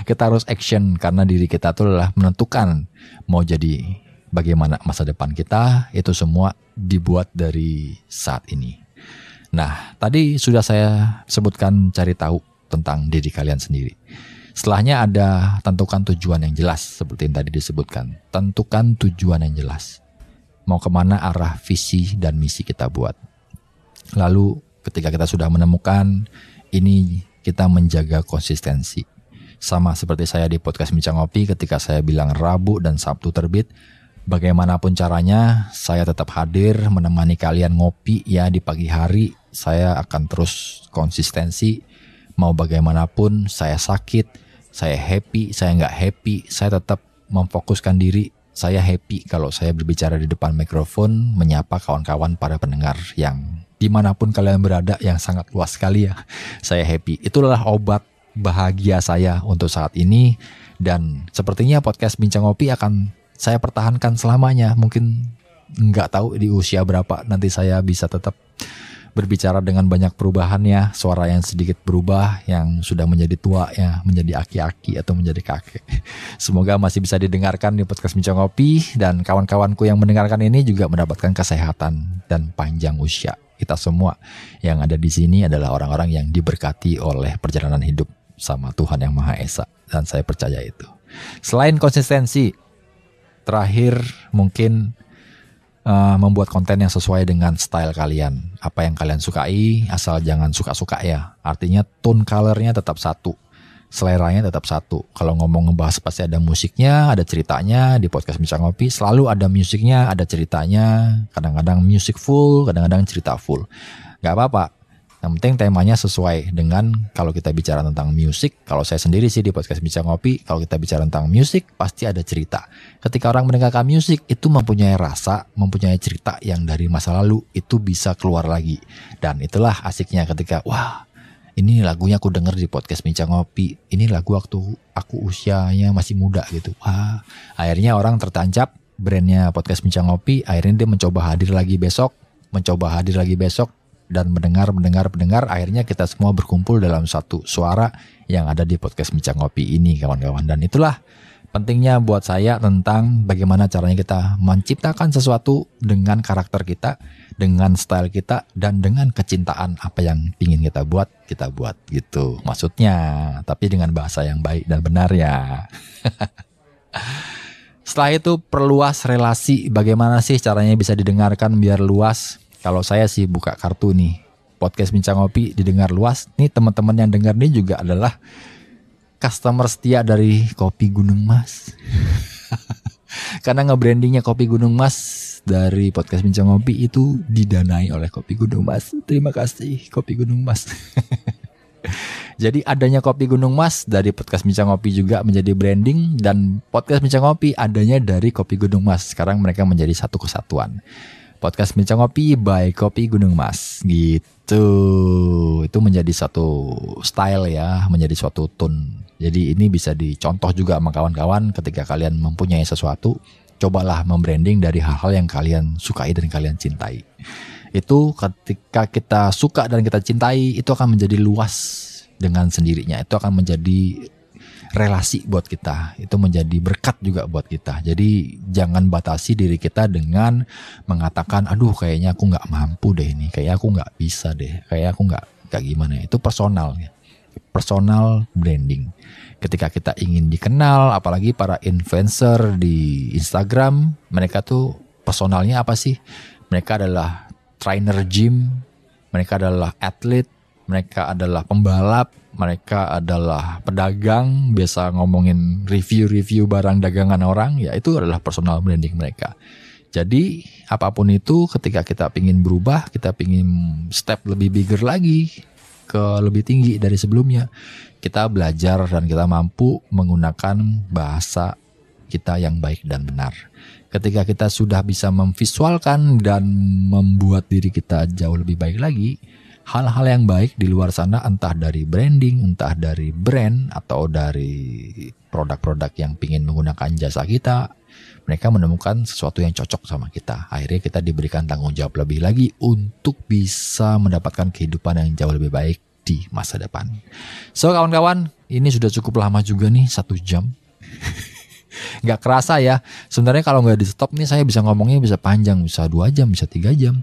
Kita harus action karena diri kita itu adalah menentukan mau jadi bagaimana masa depan kita. Itu semua dibuat dari saat ini. Nah, tadi sudah saya sebutkan cari tahu tentang diri kalian sendiri. Setelahnya ada tentukan tujuan yang jelas seperti yang tadi disebutkan. Tentukan tujuan yang jelas. Mau kemana arah visi dan misi kita buat. Lalu ketika kita sudah menemukan ini, kita menjaga konsistensi. Sama seperti saya di podcast Bincang Ngopi ketika saya bilang Rabu dan Sabtu terbit. Bagaimanapun caranya, saya tetap hadir menemani kalian ngopi ya di pagi hari. Saya akan terus konsistensi. Mau bagaimanapun, saya sakit, saya happy, saya nggak happy, saya tetap memfokuskan diri. Saya happy kalau saya berbicara di depan mikrofon, menyapa kawan-kawan para pendengar yang dimanapun kalian berada, yang sangat luas sekali ya. Saya happy. Itulah obat bahagia saya untuk saat ini. Dan sepertinya podcast Bincang Ngopi akan saya pertahankan selamanya. Mungkin nggak tahu di usia berapa nanti saya bisa tetap berbicara dengan banyak perubahan ya. Suara yang sedikit berubah, yang sudah menjadi tua ya, menjadi aki-aki atau menjadi kakek. Semoga masih bisa didengarkan di podcast Bincang Ngopi. Dan kawan-kawanku yang mendengarkan ini juga mendapatkan kesehatan dan panjang usia. Kita semua yang ada di sini adalah orang-orang yang diberkati oleh perjalanan hidup sama Tuhan Yang Maha Esa. Dan saya percaya itu. Selain konsistensi, terakhir mungkin membuat konten yang sesuai dengan style kalian. Apa yang kalian sukai, asal jangan suka-suka ya. Artinya tone colornya tetap satu. Seleranya tetap satu. Kalau ngomong ngebahas pasti ada musiknya, ada ceritanya. Di podcast Bincang Ngopi selalu ada musiknya, ada ceritanya. Kadang-kadang musik full, kadang-kadang cerita full. Gak apa-apa. Yang penting temanya sesuai dengan kalau kita bicara tentang musik. Kalau saya sendiri sih di podcast Bincang Ngopi, kalau kita bicara tentang musik pasti ada cerita. Ketika orang mendengarkan musik itu mempunyai rasa, mempunyai cerita yang dari masa lalu itu bisa keluar lagi. Dan itulah asiknya ketika wah, ini lagunya aku denger di podcast Bincang Ngopi. Ini lagu waktu aku usianya masih muda gitu. Wah, akhirnya orang tertancap brandnya podcast Bincang Ngopi. Akhirnya dia mencoba hadir lagi besok. Dan mendengar. Akhirnya kita semua berkumpul dalam satu suara yang ada di podcast Bincang Ngopi ini kawan-kawan. Dan itulah pentingnya buat saya tentang bagaimana caranya kita menciptakan sesuatu dengan karakter kita, dengan style kita, dan dengan kecintaan apa yang ingin kita buat gitu maksudnya, tapi dengan bahasa yang baik dan benar ya. Setelah itu perluas relasi. Bagaimana sih caranya bisa didengarkan biar luas? Kalau saya sih buka kartu nih, podcast Bincang Ngopi didengar luas. Nih teman-teman yang dengar nih juga adalah customer setia dari Kopi Gunung Mas. Karena nge-brandingnya Kopi Gunung Mas dari podcast Bincang Ngopi itu didanai oleh Kopi Gunung Mas. Terima kasih Kopi Gunung Mas. Jadi adanya Kopi Gunung Mas dari podcast Bincang Ngopi juga menjadi branding. Dan podcast Bincang Ngopi adanya dari Kopi Gunung Mas. Sekarang mereka menjadi satu kesatuan. Podcast Bincang Ngopi by Kopi Gunung Mas gitu. Itu menjadi satu style ya, menjadi suatu tone. Jadi ini bisa dicontoh juga sama kawan-kawan ketika kalian mempunyai sesuatu. Cobalah membranding dari hal-hal yang kalian sukai dan kalian cintai. Itu ketika kita suka dan kita cintai, itu akan menjadi luas dengan sendirinya. Itu akan menjadi relasi buat kita, itu menjadi berkat juga buat kita. Jadi jangan batasi diri kita dengan mengatakan, aduh kayaknya aku nggak mampu deh ini, kayak aku nggak bisa deh, kayak aku nggak gimana. Itu personal ya, personal branding. Ketika kita ingin dikenal, apalagi para influencer di Instagram, mereka tuh personalnya apa sih? Mereka adalah trainer gym, mereka adalah atlet, mereka adalah pembalap, mereka adalah pedagang, biasa ngomongin review-review barang dagangan orang, ya itu adalah personal branding mereka. Jadi apapun itu, ketika kita pingin berubah, kita pingin step lebih bigger lagi, ke lebih tinggi dari sebelumnya, kita belajar dan kita mampu menggunakan bahasa kita yang baik dan benar. Ketika kita sudah bisa memvisualkan dan membuat diri kita jauh lebih baik lagi, hal-hal yang baik di luar sana, entah dari branding, entah dari brand, atau dari produk-produk yang ingin menggunakan jasa kita, mereka menemukan sesuatu yang cocok sama kita. Akhirnya kita diberikan tanggung jawab lebih lagi untuk bisa mendapatkan kehidupan yang jauh lebih baik di masa depan. So kawan-kawan, ini sudah cukup lama juga nih, 1 jam. Gak kerasa ya, sebenarnya kalau gak di stop nih saya bisa ngomongnya bisa panjang, bisa 2 jam, bisa 3 jam.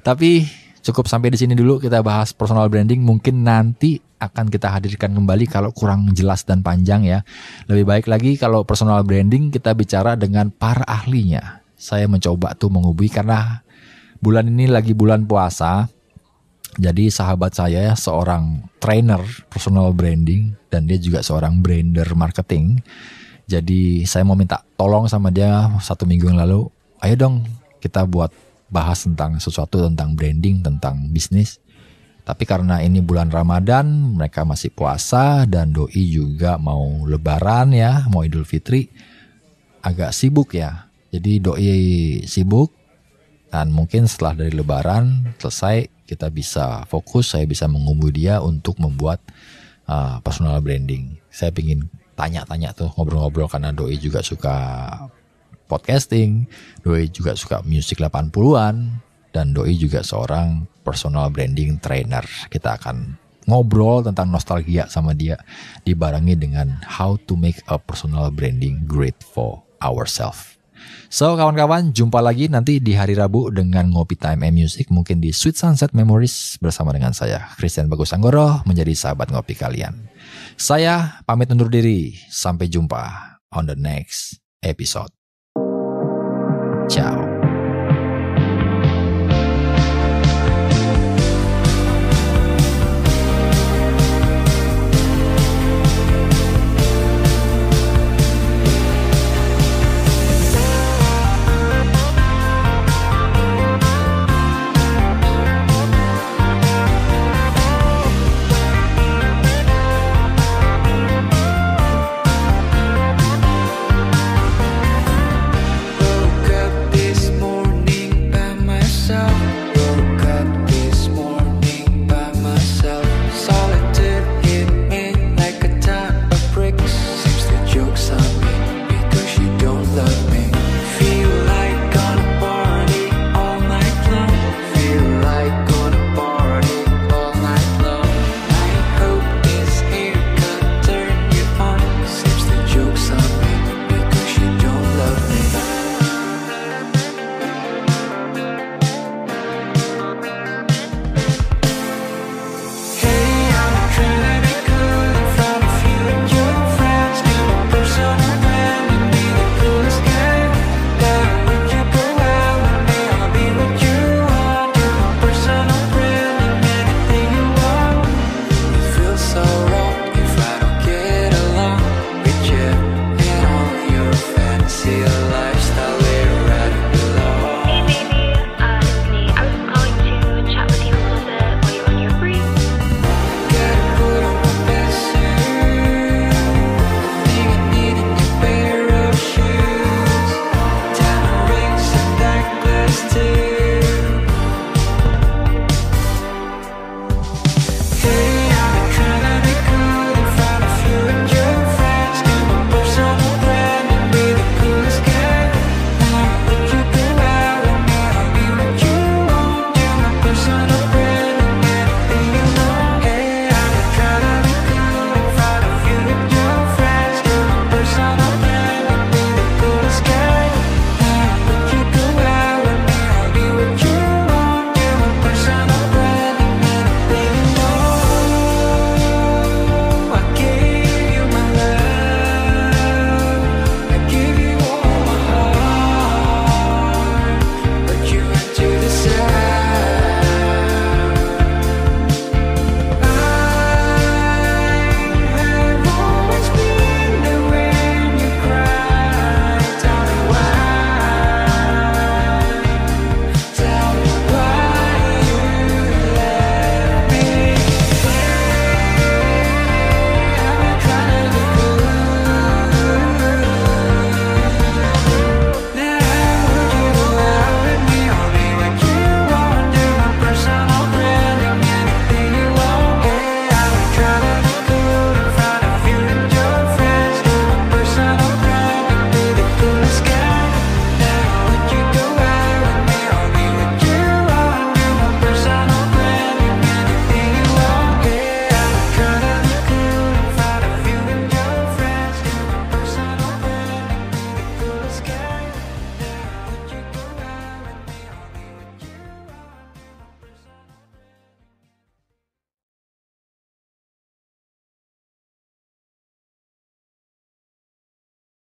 Tapi cukup sampai di sini dulu kita bahas personal branding. Mungkin nanti akan kita hadirkan kembali kalau kurang jelas dan panjang ya. Lebih baik lagi kalau personal branding kita bicara dengan para ahlinya. Saya mencoba tuh menghubungi karena bulan ini lagi bulan puasa. Jadi sahabat saya seorang trainer personal branding dan dia juga seorang brander marketing. Jadi saya mau minta tolong sama dia 1 minggu yang lalu. Ayo dong kita buat bahas tentang sesuatu, tentang branding, tentang bisnis. Tapi karena ini bulan Ramadan, mereka masih puasa dan doi juga mau lebaran ya, mau Idul Fitri, agak sibuk ya. Jadi doi sibuk dan mungkin setelah dari lebaran selesai kita bisa fokus, saya bisa menghubungi dia untuk membuat personal branding. Saya ingin tanya-tanya tuh, ngobrol-ngobrol karena doi juga suka podcasting, doi juga suka musik 80-an, dan doi juga seorang personal branding trainer. Kita akan ngobrol tentang nostalgia sama dia, dibarengi dengan how to make a personal branding great for ourselves. So kawan-kawan, jumpa lagi nanti di hari Rabu dengan Ngopi Time and Music, mungkin di Sweet Sunset Memories bersama dengan saya, Christian Bagus Anggoro, menjadi sahabat ngopi kalian. Saya pamit undur diri, sampai jumpa on the next episode. Ciao.